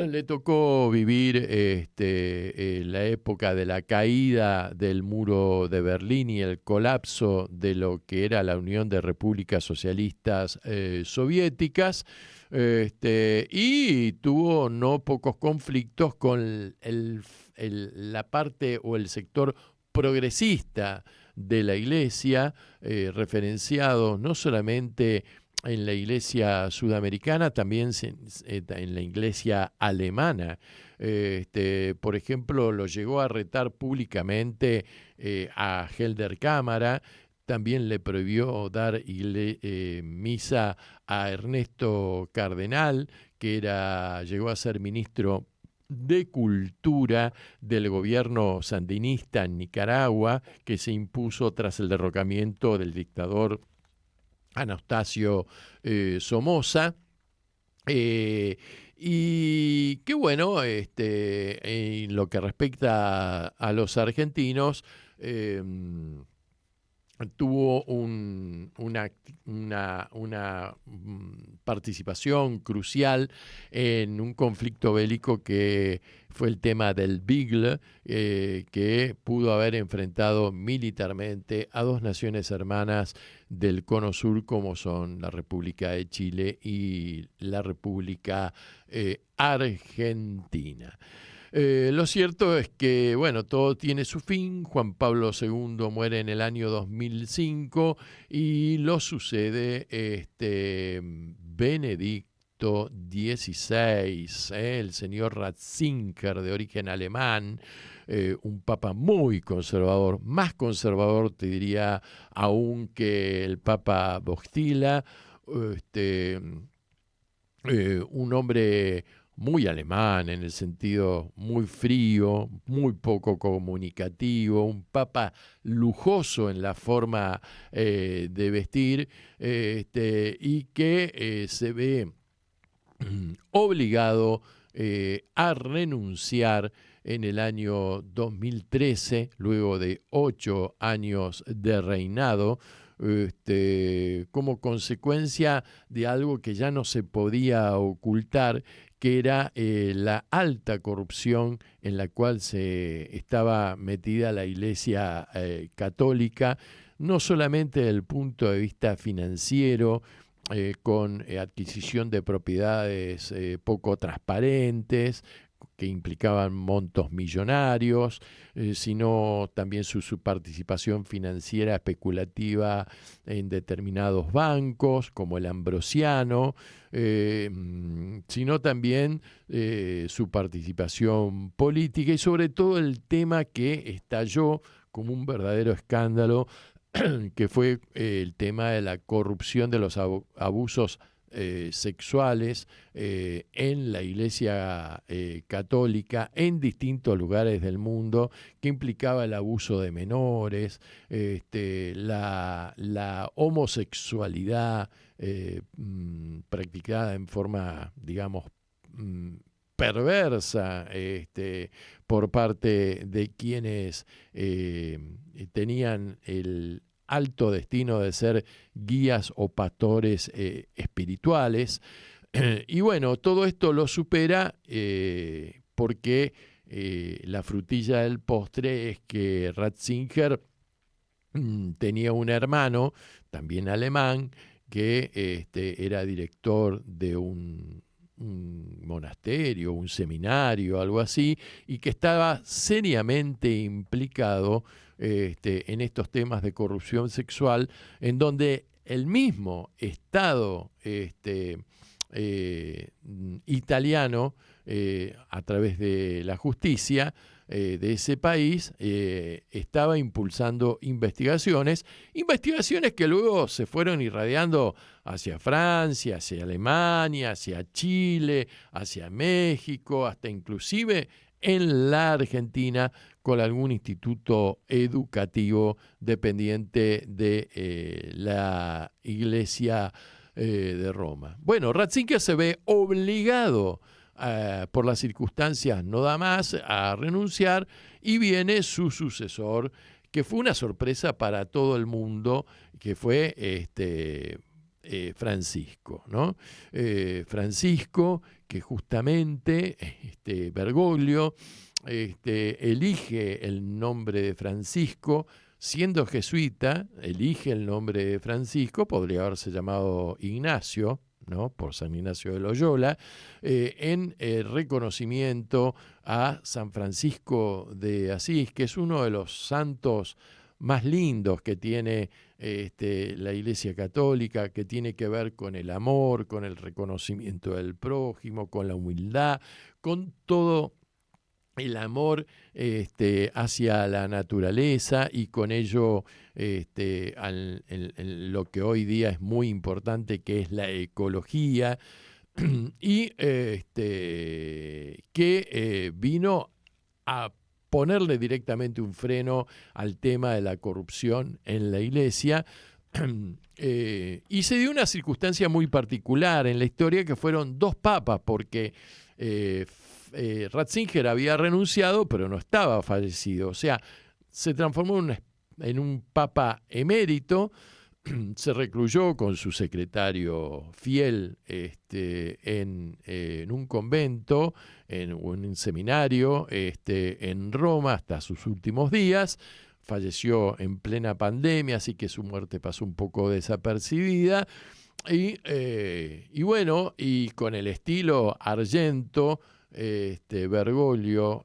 Le tocó vivir la época de la caída del muro de Berlín y el colapso de lo que era la Unión de Repúblicas Socialistas Soviéticas, y tuvo no pocos conflictos con la parte o el sector progresista de la Iglesia, referenciado no solamente en la Iglesia sudamericana, también en la Iglesia alemana. Por ejemplo, lo llegó a retar públicamente a Helder Cámara. También le prohibió dar misa a Ernesto Cardenal, que llegó a ser ministro de Cultura del gobierno sandinista en Nicaragua, que se impuso tras el derrocamiento del dictador Anastasio Somoza. Y qué bueno, en lo que respecta a los argentinos, tuvo una participación crucial en un conflicto bélico que fue el tema del Beagle, que pudo haber enfrentado militarmente a dos naciones hermanas del Cono Sur, como son la República de Chile y la República Argentina. Lo cierto es que, bueno, todo tiene su fin. Juan Pablo II muere en el año 2005 y lo sucede Benedicto XVI, el señor Ratzinger, de origen alemán, un papa muy conservador, más conservador, te diría, aún que el papa Bostila, un hombre muy alemán, en el sentido muy frío, muy poco comunicativo, un papa lujoso en la forma de vestir, y que se ve obligado a renunciar en el año 2013, luego de 8 años de reinado, como consecuencia de algo que ya no se podía ocultar, que era la alta corrupción en la cual se estaba metida la Iglesia católica, no solamente desde el punto de vista financiero, con adquisición de propiedades poco transparentes, que implicaban montos millonarios, sino también su participación financiera especulativa en determinados bancos, como el Ambrosiano, sino también su participación política y sobre todo el tema que estalló como un verdadero escándalo, que fue el tema de la corrupción, de los abusos sexuales en la Iglesia católica en distintos lugares del mundo, que implicaba el abuso de menores, la homosexualidad practicada en forma, digamos, perversa por parte de quienes tenían el alto destino de ser guías o pastores espirituales. Y bueno, todo esto lo supera porque la frutilla del postre es que Ratzinger tenía un hermano, también alemán, que era director de un monasterio, un seminario, algo así, y que estaba seriamente implicado en estos temas de corrupción sexual, en donde el mismo Estado italiano, a través de la justicia de ese país, estaba impulsando investigaciones que luego se fueron irradiando hacia Francia, hacia Alemania, hacia Chile, hacia México, hasta inclusive en la Argentina, con algún instituto educativo dependiente de la Iglesia de Roma. Bueno, Ratzinger se ve obligado por las circunstancias, no da más, a renunciar, y viene su sucesor, que fue una sorpresa para todo el mundo, que fue Francisco, ¿no? Francisco, que justamente Bergoglio elige el nombre de Francisco, siendo jesuita, elige el nombre de Francisco, podría haberse llamado Ignacio, ¿no? Por San Ignacio de Loyola, en reconocimiento a San Francisco de Asís, que es uno de los santos más lindos que tiene la Iglesia Católica, que tiene que ver con el amor, con el reconocimiento del prójimo, con la humildad, con todo el amor hacia la naturaleza, y con ello lo que hoy día es muy importante, que es la ecología, y que vino a ponerle directamente un freno al tema de la corrupción en la Iglesia. Y se dio una circunstancia muy particular en la historia, que fueron dos papas, porque Ratzinger había renunciado, pero no estaba fallecido. O sea, se transformó en un papa emérito, se recluyó con su secretario fiel en un convento, en un seminario en Roma hasta sus últimos días. Falleció en plena pandemia, así que su muerte pasó un poco desapercibida. Y bueno, y con el estilo Argento, Bergoglio,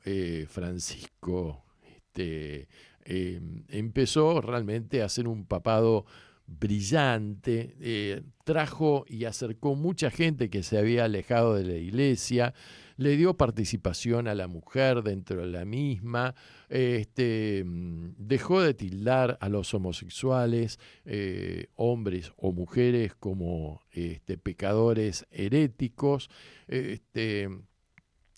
Francisco empezó realmente a hacer un papado brillante, trajo y acercó mucha gente que se había alejado de la Iglesia, le dio participación a la mujer dentro de la misma, dejó de tildar a los homosexuales, hombres o mujeres, como pecadores heréticos,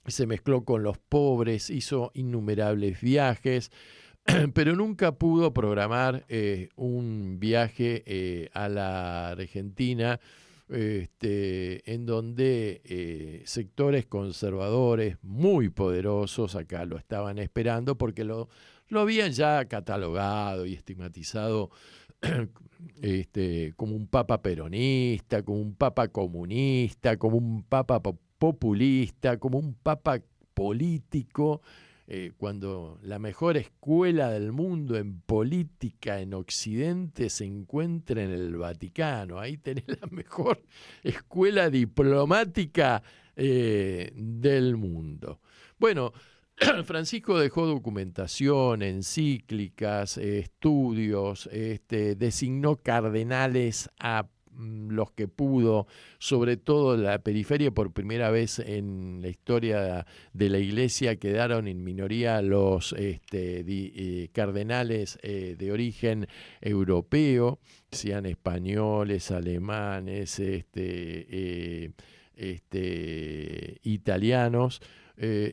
se mezcló con los pobres, hizo innumerables viajes, pero nunca pudo programar un viaje a la Argentina, en donde sectores conservadores muy poderosos acá lo estaban esperando, porque lo habían ya catalogado y estigmatizado como un papa peronista, como un papa comunista, como un papa populista, como un papa político, cuando la mejor escuela del mundo en política en Occidente se encuentra en el Vaticano. Ahí tenés la mejor escuela diplomática del mundo. Bueno, Francisco dejó documentación, encíclicas, estudios, designó cardenales a los que pudo, sobre todo la periferia. Por primera vez en la historia de la Iglesia quedaron en minoría los cardenales de origen europeo, sean españoles, alemanes, italianos.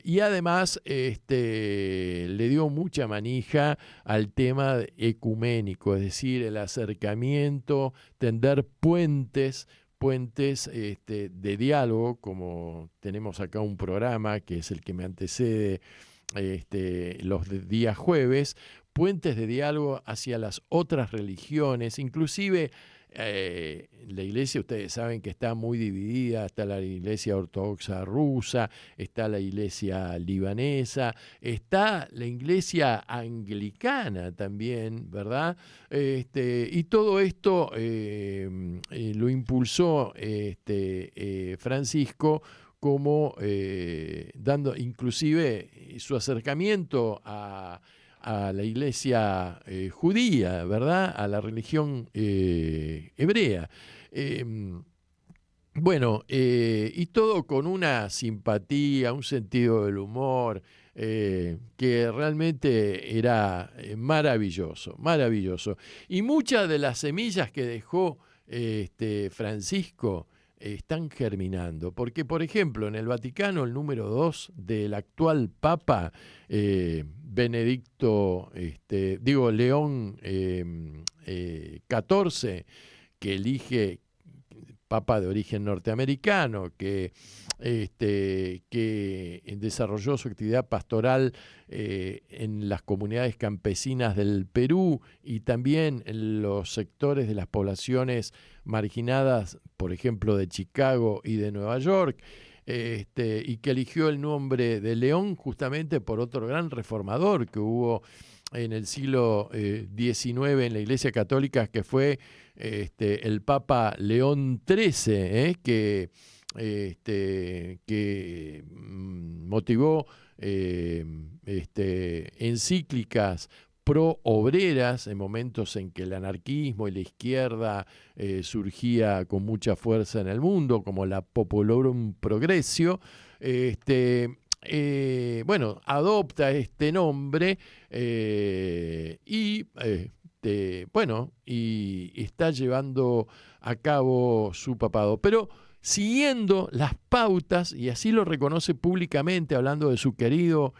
Y además le dio mucha manija al tema ecuménico, es decir, el acercamiento, tender puentes de diálogo, como tenemos acá un programa que es el que me antecede los días jueves, puentes de diálogo hacia las otras religiones, inclusive. La iglesia, ustedes saben que está muy dividida, está la iglesia ortodoxa rusa, está la iglesia libanesa, está la iglesia anglicana también, ¿verdad? Y todo esto lo impulsó Francisco como dando inclusive su acercamiento a la iglesia judía, ¿verdad? A la religión hebrea. Y todo con una simpatía, un sentido del humor, que realmente era maravilloso, maravilloso. Y muchas de las semillas que dejó Francisco están germinando, porque por ejemplo en el Vaticano el número 2 del actual Papa León XIV, que elige Papa de origen norteamericano, que desarrolló su actividad pastoral en las comunidades campesinas del Perú y también en los sectores de las poblaciones marginadas, por ejemplo, de Chicago y de Nueva York, y que eligió el nombre de León justamente por otro gran reformador que hubo en el siglo XIX en la Iglesia Católica, que fue el Papa León XIII, que motivó encíclicas pro-obreras en momentos en que el anarquismo y la izquierda surgía con mucha fuerza en el mundo, como la Populorum Progressio. Adopta este nombre y está llevando a cabo su papado. Pero siguiendo las pautas, y así lo reconoce públicamente, hablando de su querido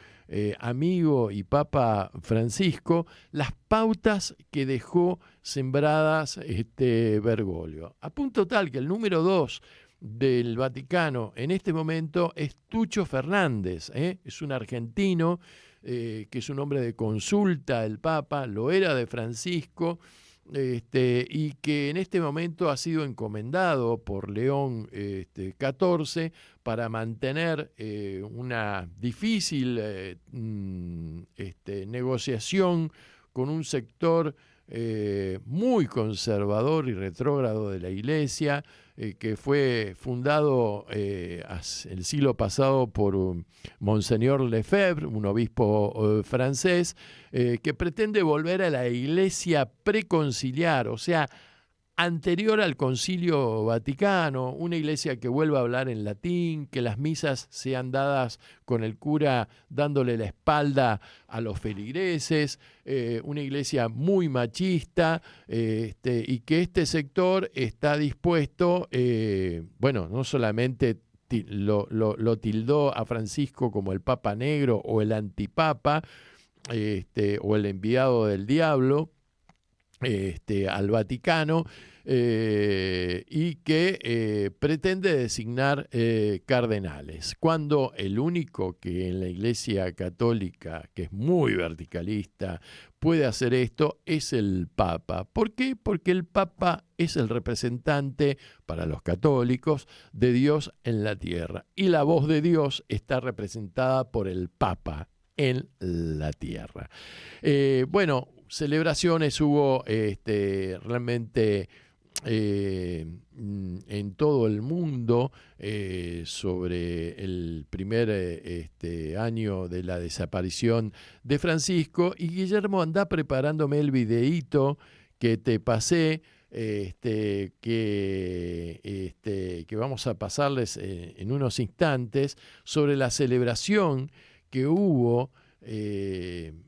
amigo y Papa Francisco, las pautas que dejó sembradas Bergoglio. A punto tal que el número 2 del Vaticano en este momento es Tucho Fernández, es un argentino que es un hombre de consulta del Papa, lo era de Francisco, y que en este momento ha sido encomendado por León XIV para mantener una difícil negociación con un sector muy conservador y retrógrado de la Iglesia, que fue fundado el siglo pasado por Monseñor Lefebvre, un obispo francés, que pretende volver a la Iglesia preconciliar, o sea, anterior al Concilio Vaticano, una iglesia que vuelva a hablar en latín, que las misas sean dadas con el cura dándole la espalda a los feligreses, una iglesia muy machista, y que este sector está dispuesto, no solamente lo tildó a Francisco como el Papa Negro o el antipapa, o el enviado del diablo, al Vaticano, y que pretende designar cardenales, cuando el único que en la Iglesia Católica, que es muy verticalista, puede hacer esto es el Papa. ¿Por qué? Porque el Papa es el representante para los católicos de Dios en la tierra, y la voz de Dios está representada por el Papa en la tierra. Celebraciones hubo realmente en todo el mundo sobre el primer año de la desaparición de Francisco, y Guillermo anda preparándome el videíto que te pasé que vamos a pasarles en unos instantes sobre la celebración que hubo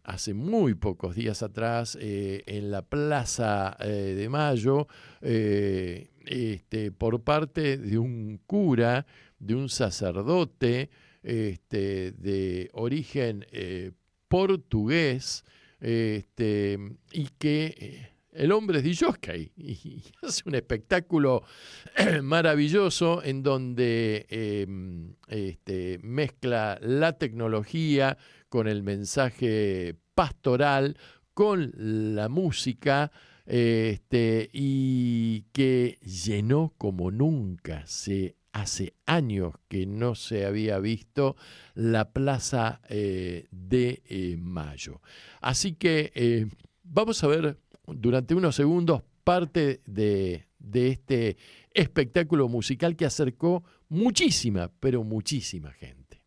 hace muy pocos días atrás en la Plaza de Mayo por parte de un cura, de un sacerdote de origen portugués, y que el hombre es DJ y hace un espectáculo maravilloso en donde mezcla la tecnología con el mensaje pastoral, con la música, y que llenó como nunca hace años que no se había visto la Plaza de Mayo. Así que vamos a ver durante unos segundos parte de este espectáculo musical que acercó muchísima, pero muchísima gente.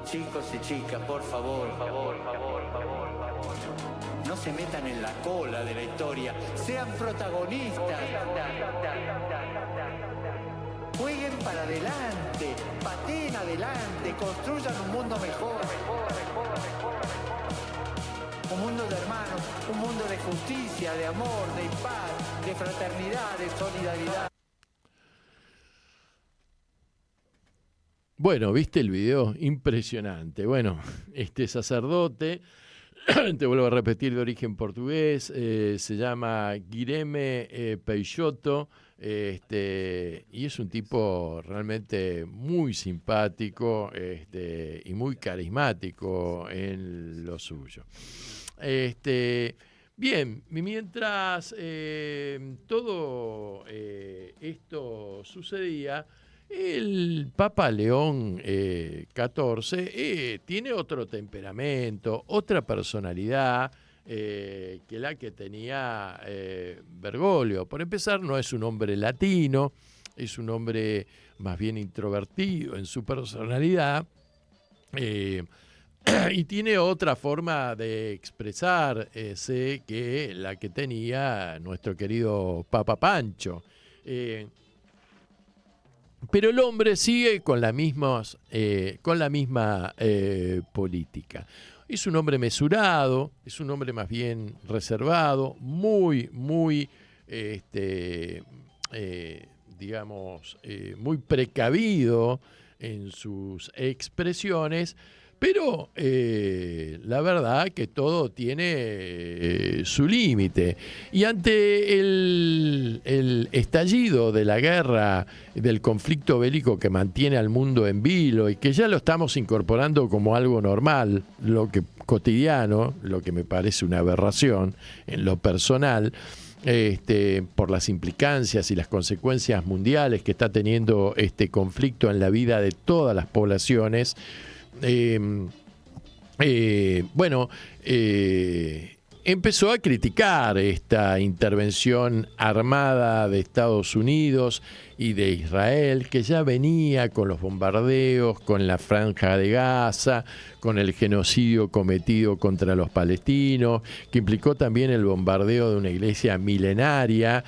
Chicos y chicas, por favor, no se metan en la cola de la historia, sean protagonistas. Jueguen para adelante, pateen adelante, construyan un mundo mejor. Un mundo de hermanos, un mundo de justicia, de amor, de paz, de fraternidad, de solidaridad. Bueno, ¿viste el video? Impresionante. Bueno, este sacerdote, te vuelvo a repetir, de origen portugués, se llama Guilherme Peixoto, y es un tipo realmente muy simpático y muy carismático en lo suyo. Bien, mientras todo esto sucedía, el Papa León XIV tiene otro temperamento, otra personalidad que la que tenía Bergoglio. Por empezar, no es un hombre latino, es un hombre más bien introvertido en su personalidad, y tiene otra forma de expresarse que la que tenía nuestro querido Papa Pancho. Pero el hombre sigue con la misma política. Es un hombre mesurado, es un hombre más bien reservado, muy muy precavido en sus expresiones, pero la verdad que todo tiene su límite. Y ante el estallido de la guerra, del conflicto bélico que mantiene al mundo en vilo y que ya lo estamos incorporando como algo normal, cotidiano, lo que me parece una aberración en lo personal, por las implicancias y las consecuencias mundiales que está teniendo este conflicto en la vida de todas las poblaciones. Empezó a criticar esta intervención armada de Estados Unidos y de Israel, que ya venía con los bombardeos, con la Franja de Gaza, con el genocidio cometido contra los palestinos, que implicó también el bombardeo de una iglesia milenaria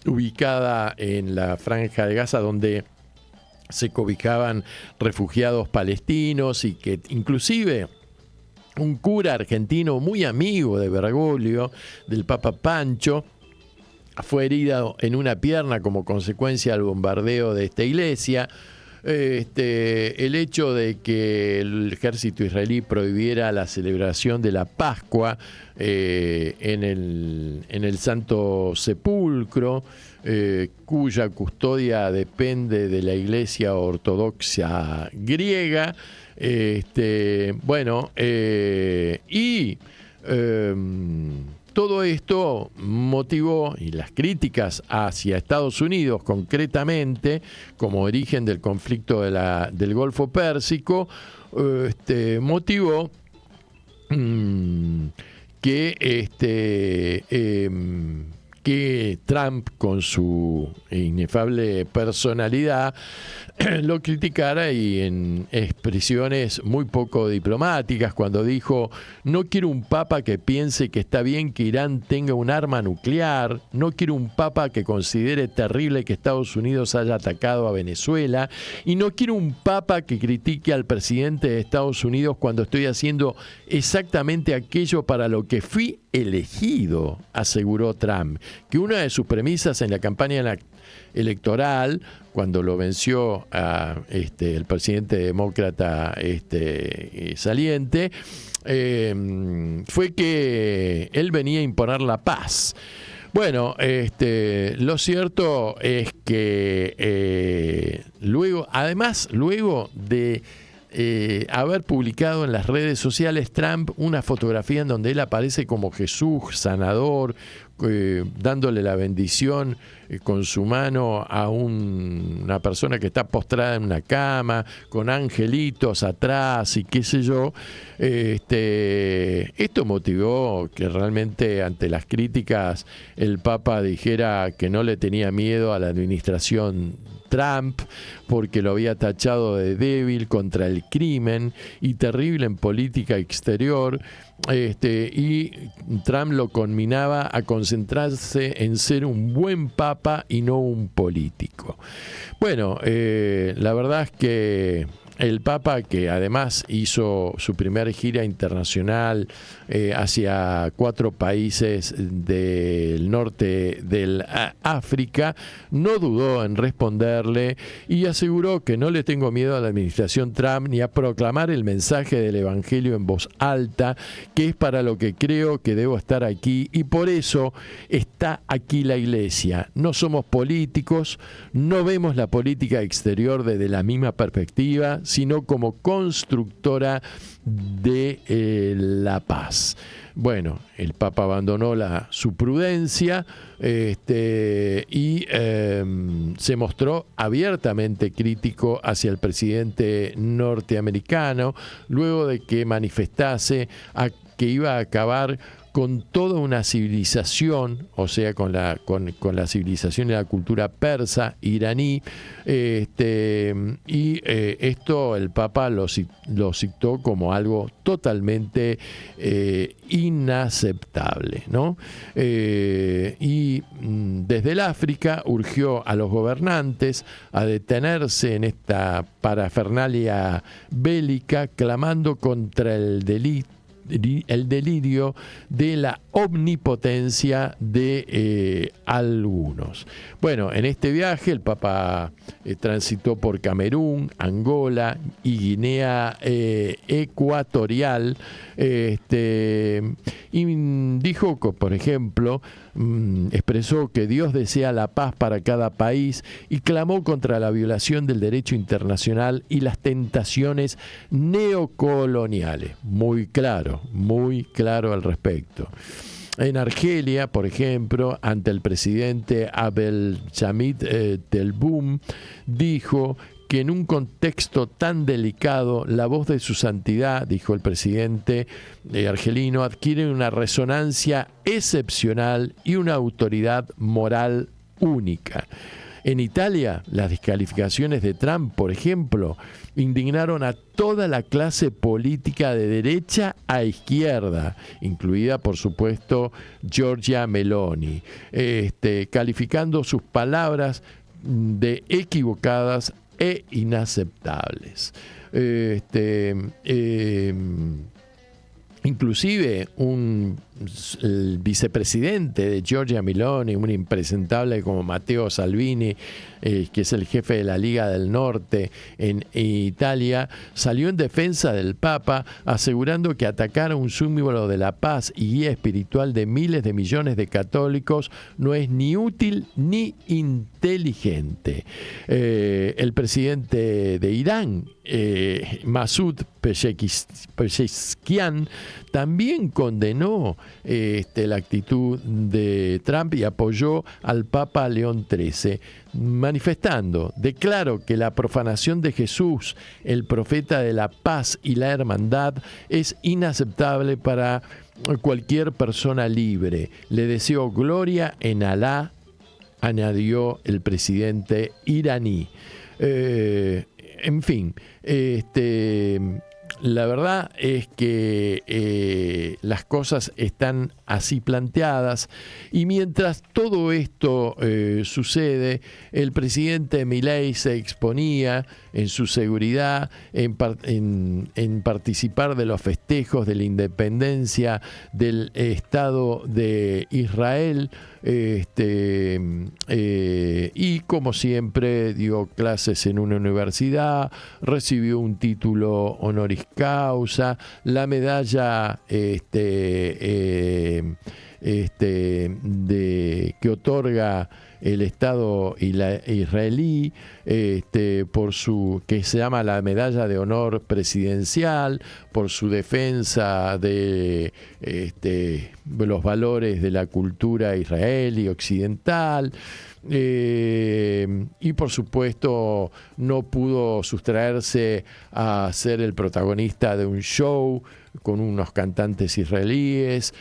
ubicada en la Franja de Gaza, donde se cobijaban refugiados palestinos, y que inclusive un cura argentino muy amigo de Bergoglio, del Papa Pancho, fue herido en una pierna como consecuencia del bombardeo de esta iglesia. El hecho de que el ejército israelí prohibiera la celebración de la Pascua en el Santo Sepulcro, cuya custodia depende de la Iglesia Ortodoxa griega, Todo esto motivó, y las críticas hacia Estados Unidos concretamente, como origen del conflicto del Golfo Pérsico, motivó que Trump, con su inefable personalidad, lo criticara, y en expresiones muy poco diplomáticas, cuando dijo: no quiero un papa que piense que está bien que Irán tenga un arma nuclear, no quiero un papa que considere terrible que Estados Unidos haya atacado a Venezuela, y no quiero un papa que critique al presidente de Estados Unidos cuando estoy haciendo exactamente aquello para lo que fui elegido, aseguró Trump, que una de sus premisas en la campaña electoral, cuando lo venció a el presidente demócrata saliente, fue que él venía a imponer la paz. Bueno, lo cierto es que luego de haber publicado en las redes sociales Trump una fotografía en donde él aparece como Jesús sanador, dándole la bendición con su mano a una persona que está postrada en una cama, con angelitos atrás y qué sé yo. Esto motivó que realmente, ante las críticas, el Papa dijera que no le tenía miedo a la administración Trump, porque lo había tachado de débil contra el crimen y terrible en política exterior, y Trump lo conminaba a concentrarse en ser un buen papa y no un político. Bueno, la verdad es que el Papa, que además hizo su primera gira internacional hacia 4 países del norte del África, no dudó en responderle y aseguró que no le tengo miedo a la administración Trump ni a proclamar el mensaje del Evangelio en voz alta, que es para lo que creo que debo estar aquí, y por eso está aquí la Iglesia. No somos políticos, no vemos la política exterior desde la misma perspectiva, sino como constructora de la paz. Bueno, el Papa abandonó su prudencia y se mostró abiertamente crítico hacia el presidente norteamericano, luego de que manifestase que iba a acabar con toda una civilización, o sea, con la civilización y la cultura persa, iraní, y esto el Papa lo citó como algo totalmente inaceptable, ¿no? Y desde el África urgió a los gobernantes a detenerse en esta parafernalia bélica, clamando contra el delirio de la omnipotencia de algunos. Bueno, en este viaje el Papa transitó por Camerún, Angola y Guinea Ecuatorial, y dijo que, por ejemplo, expresó que Dios desea la paz para cada país y clamó contra la violación del derecho internacional y las tentaciones neocoloniales. Muy claro al respecto. En Argelia, por ejemplo, ante el presidente Abdelhamid Tebboune, dijo que en un contexto tan delicado, la voz de su santidad, dijo el presidente argelino, adquiere una resonancia excepcional y una autoridad moral única. En Italia, las descalificaciones de Trump, por ejemplo, indignaron a toda la clase política de derecha a izquierda, incluida, por supuesto, Giorgia Meloni, calificando sus palabras de equivocadas e inaceptables. Inclusive un el vicepresidente de Giorgia Meloni, un impresentable como Matteo Salvini, que es el jefe de la Liga del Norte en Italia, salió en defensa del Papa, asegurando que atacar a un símbolo de la paz y guía espiritual de miles de millones de católicos no es ni útil ni inteligente. El presidente de Irán, Masoud Pezeshkian, también condenó la actitud de Trump y apoyó al Papa León XIII, manifestando: declaro que la profanación de Jesús, el profeta de la paz y la hermandad, es inaceptable para cualquier persona libre. Le deseo gloria en Alá, añadió el presidente iraní. En fin, la verdad es que las cosas están así planteadas, y mientras todo esto sucede, el presidente Milei se exponía en su seguridad, en participar de los festejos de la independencia del Estado de Israel, y como siempre dio clases en una universidad, recibió un título honoris causa, la medalla que otorga el Estado israelí, que se llama la Medalla de Honor Presidencial, por su defensa de los valores de la cultura israelí occidental. Y por supuesto no pudo sustraerse a ser el protagonista de un show con unos cantantes israelíes,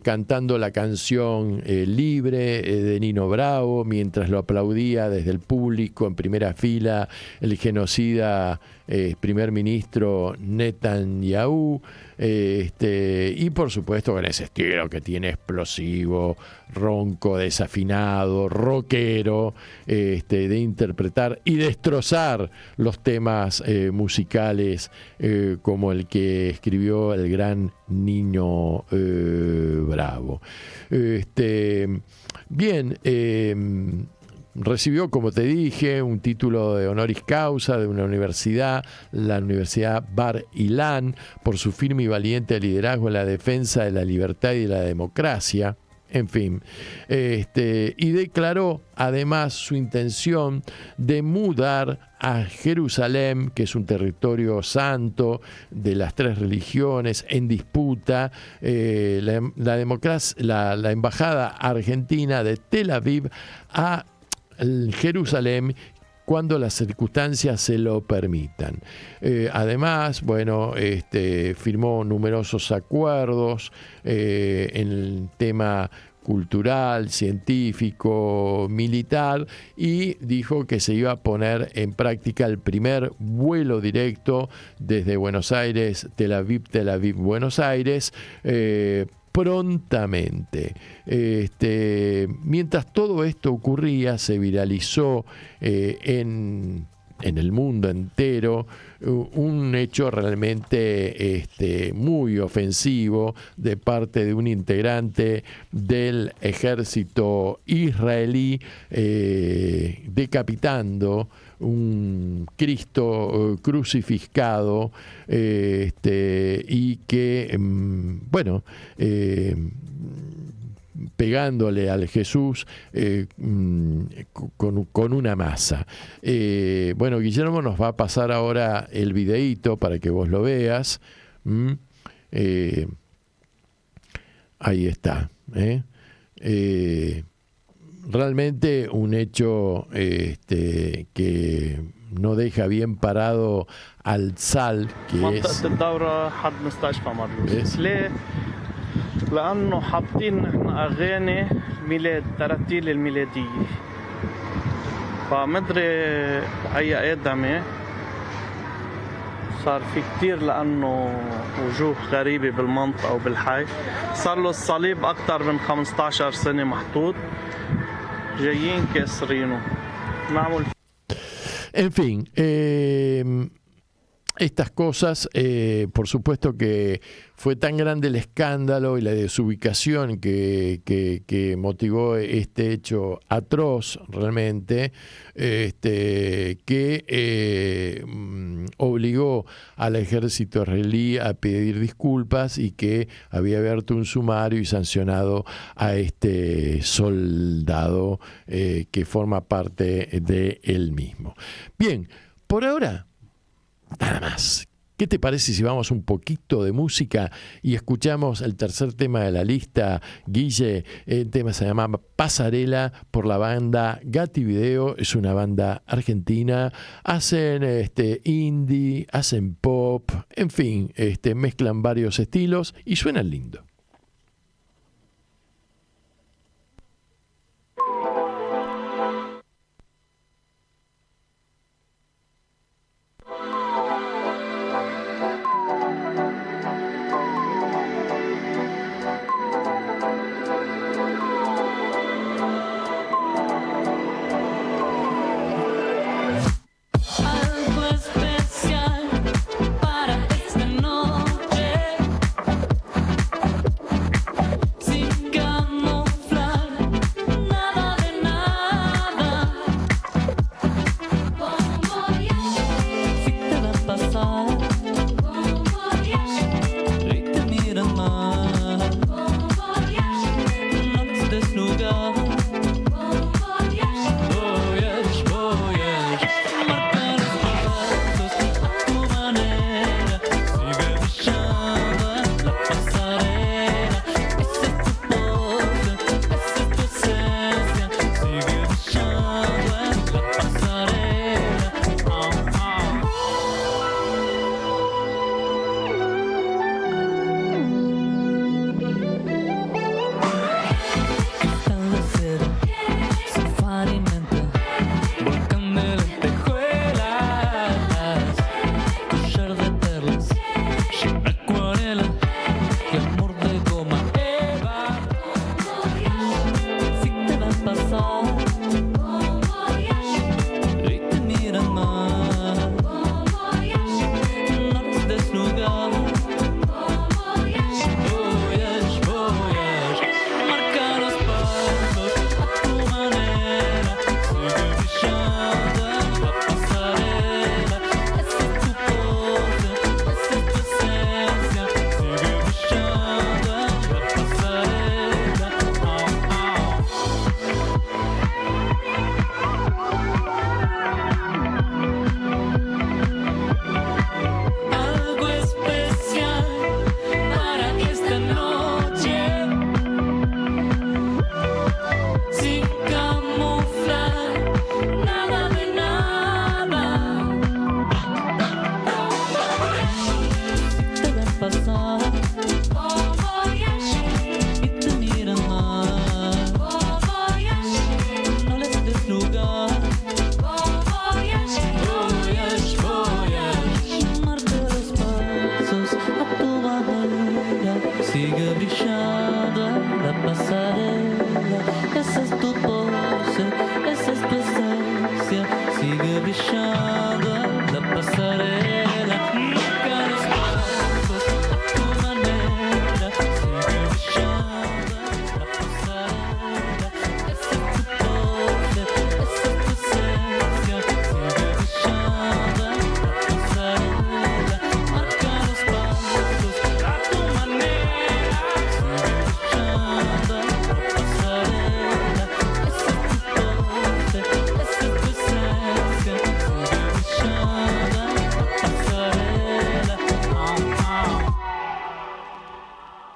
cantando la canción Libre de Nino Bravo, mientras lo aplaudía desde el público en primera fila el genocida primer ministro Netanyahu, y por supuesto con ese estilo que tiene explosivo, ronco, desafinado, rockero, de interpretar y destrozar los temas musicales, como el que escribió el gran Nino Bravo. Bien, recibió, como te dije, un título de honoris causa de una universidad, la Universidad Bar Ilan, por su firme y valiente liderazgo en la defensa de la libertad y de la democracia. En fin, y declaró además su intención de mudar a Jerusalén, que es un territorio santo de las tres religiones en disputa, la embajada argentina de Tel Aviv a Jerusalén, cuando las circunstancias se lo permitan. Además, bueno, firmó numerosos acuerdos en el tema cultural, científico, militar, y dijo que se iba a poner en práctica el primer vuelo directo desde Buenos Aires, Tel Aviv, Buenos Aires, prontamente. Mientras todo esto ocurría, se viralizó en el mundo entero un hecho realmente muy ofensivo de parte de un integrante del ejército israelí, decapitando un Cristo crucificado, y que, bueno, pegándole al Jesús con una masa. Bueno, Guillermo nos va a pasar ahora el videíto para que vos lo veas. Ahí está. Realmente un hecho que no deja bien parado al Tzal, que es... لأنه حاطين نحن أغاني ميلاد تراتيل الميلادية فمدري أي أدمة صار في كتير لأنه وجوه غريبة بالمنطقة وبالحي صار له الصليب أكتر من 15 سنة محطوط جايين كاسرينه نعمل. En fin, estas cosas, por supuesto que fue tan grande el escándalo y la desubicación que motivó este hecho atroz realmente, que obligó al ejército israelí a pedir disculpas y que había abierto un sumario y sancionado a este soldado que forma parte de él mismo. Bien, por ahora, nada más. ¿Qué te parece si vamos un poquito de música y escuchamos el tercer tema de la lista, Guille? El tema se llama Pasarela, por la banda Gatti Video. Es una banda argentina. Hacen indie, hacen pop, en fin, mezclan varios estilos y suenan lindo.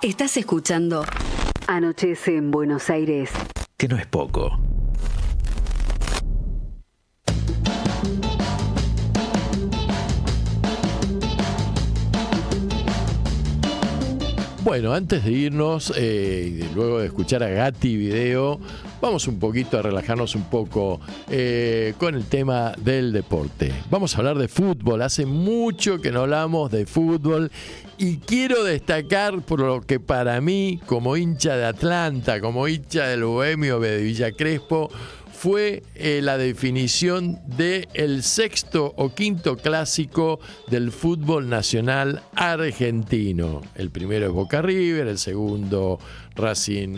Estás escuchando Anochece en Buenos Aires. Que no es poco. Bueno, antes de irnos, luego de escuchar a Gatti Video, vamos un poquito a relajarnos un poco con el tema del deporte. Vamos a hablar de fútbol. Hace mucho que no hablamos de fútbol y quiero destacar por lo que para mí, como hincha de Atlanta, como hincha del Bohemio de Villa Crespo, fue la definición del sexto o quinto clásico del fútbol nacional argentino. El primero es Boca River, el segundo Racing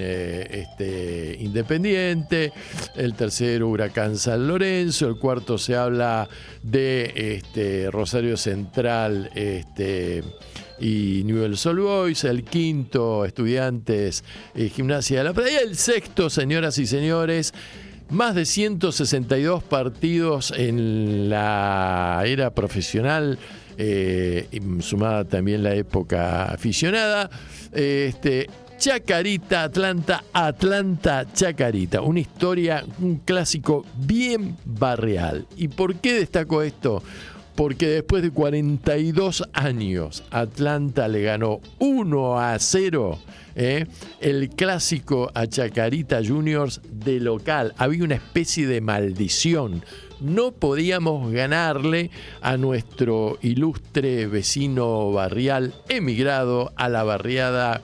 Independiente, el tercero Huracán San Lorenzo, el cuarto se habla de Rosario Central y Newell's Old Boys, el quinto Estudiantes Gimnasia de la Plata, y el sexto, señoras y señores, más de 162 partidos en la era profesional, sumada también la época aficionada. Chacarita, Atlanta, Chacarita. Una historia, un clásico bien barrial. ¿Y por qué destaco esto? Porque después de 42 años, Atlanta le ganó 1-0 el clásico a Chacarita Juniors de local. Había una especie de maldición. No podíamos ganarle a nuestro ilustre vecino barrial emigrado a la barriada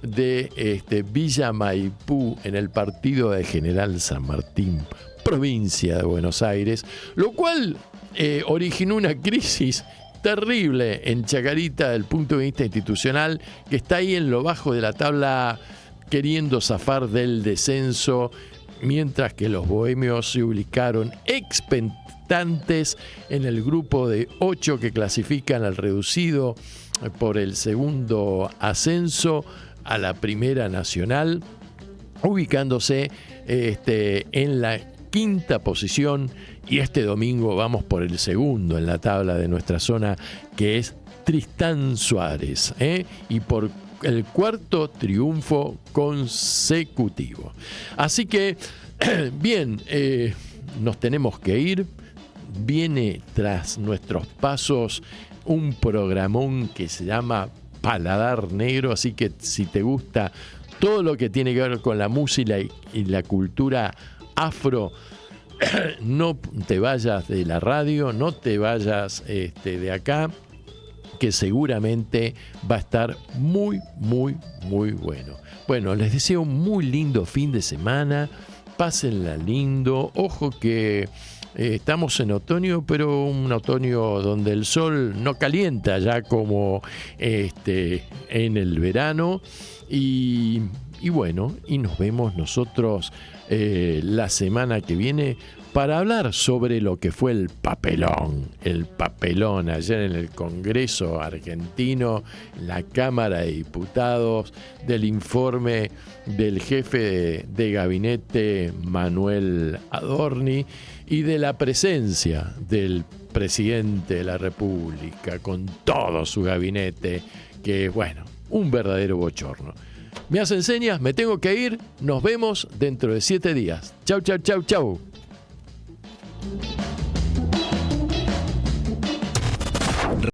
de Villa Maipú en el partido de General San Martín, provincia de Buenos Aires, lo cual originó una crisis terrible en Chacarita desde el punto de vista institucional, que está ahí en lo bajo de la tabla queriendo zafar del descenso, mientras que los bohemios se ubicaron expectantes en el grupo de 8 que clasifican al reducido por el segundo ascenso a la Primera Nacional, ubicándose en la quinta posición, y este domingo vamos por el segundo en la tabla de nuestra zona, que es Tristán Suárez, y por el cuarto triunfo consecutivo. Así que, bien, nos tenemos que ir. Viene tras nuestros pasos un programón que se llama Paladar Negro, así que si te gusta todo lo que tiene que ver con la música y la cultura afro, no te vayas de la radio, no te vayas de acá, que seguramente va a estar muy, muy, muy bueno. Bueno, les deseo un muy lindo fin de semana, pásenla lindo, ojo que estamos en otoño, pero un otoño donde el sol no calienta ya como en el verano, y bueno, y nos vemos nosotros la semana que viene para hablar sobre lo que fue el papelón ayer en el Congreso argentino, la Cámara de Diputados, del informe del jefe de gabinete Manuel Adorni y de la presencia del presidente de la República con todo su gabinete, que bueno, un verdadero bochorno. Me hacen señas, me tengo que ir, nos vemos dentro de 7 días. Chau, chau, chau, chau.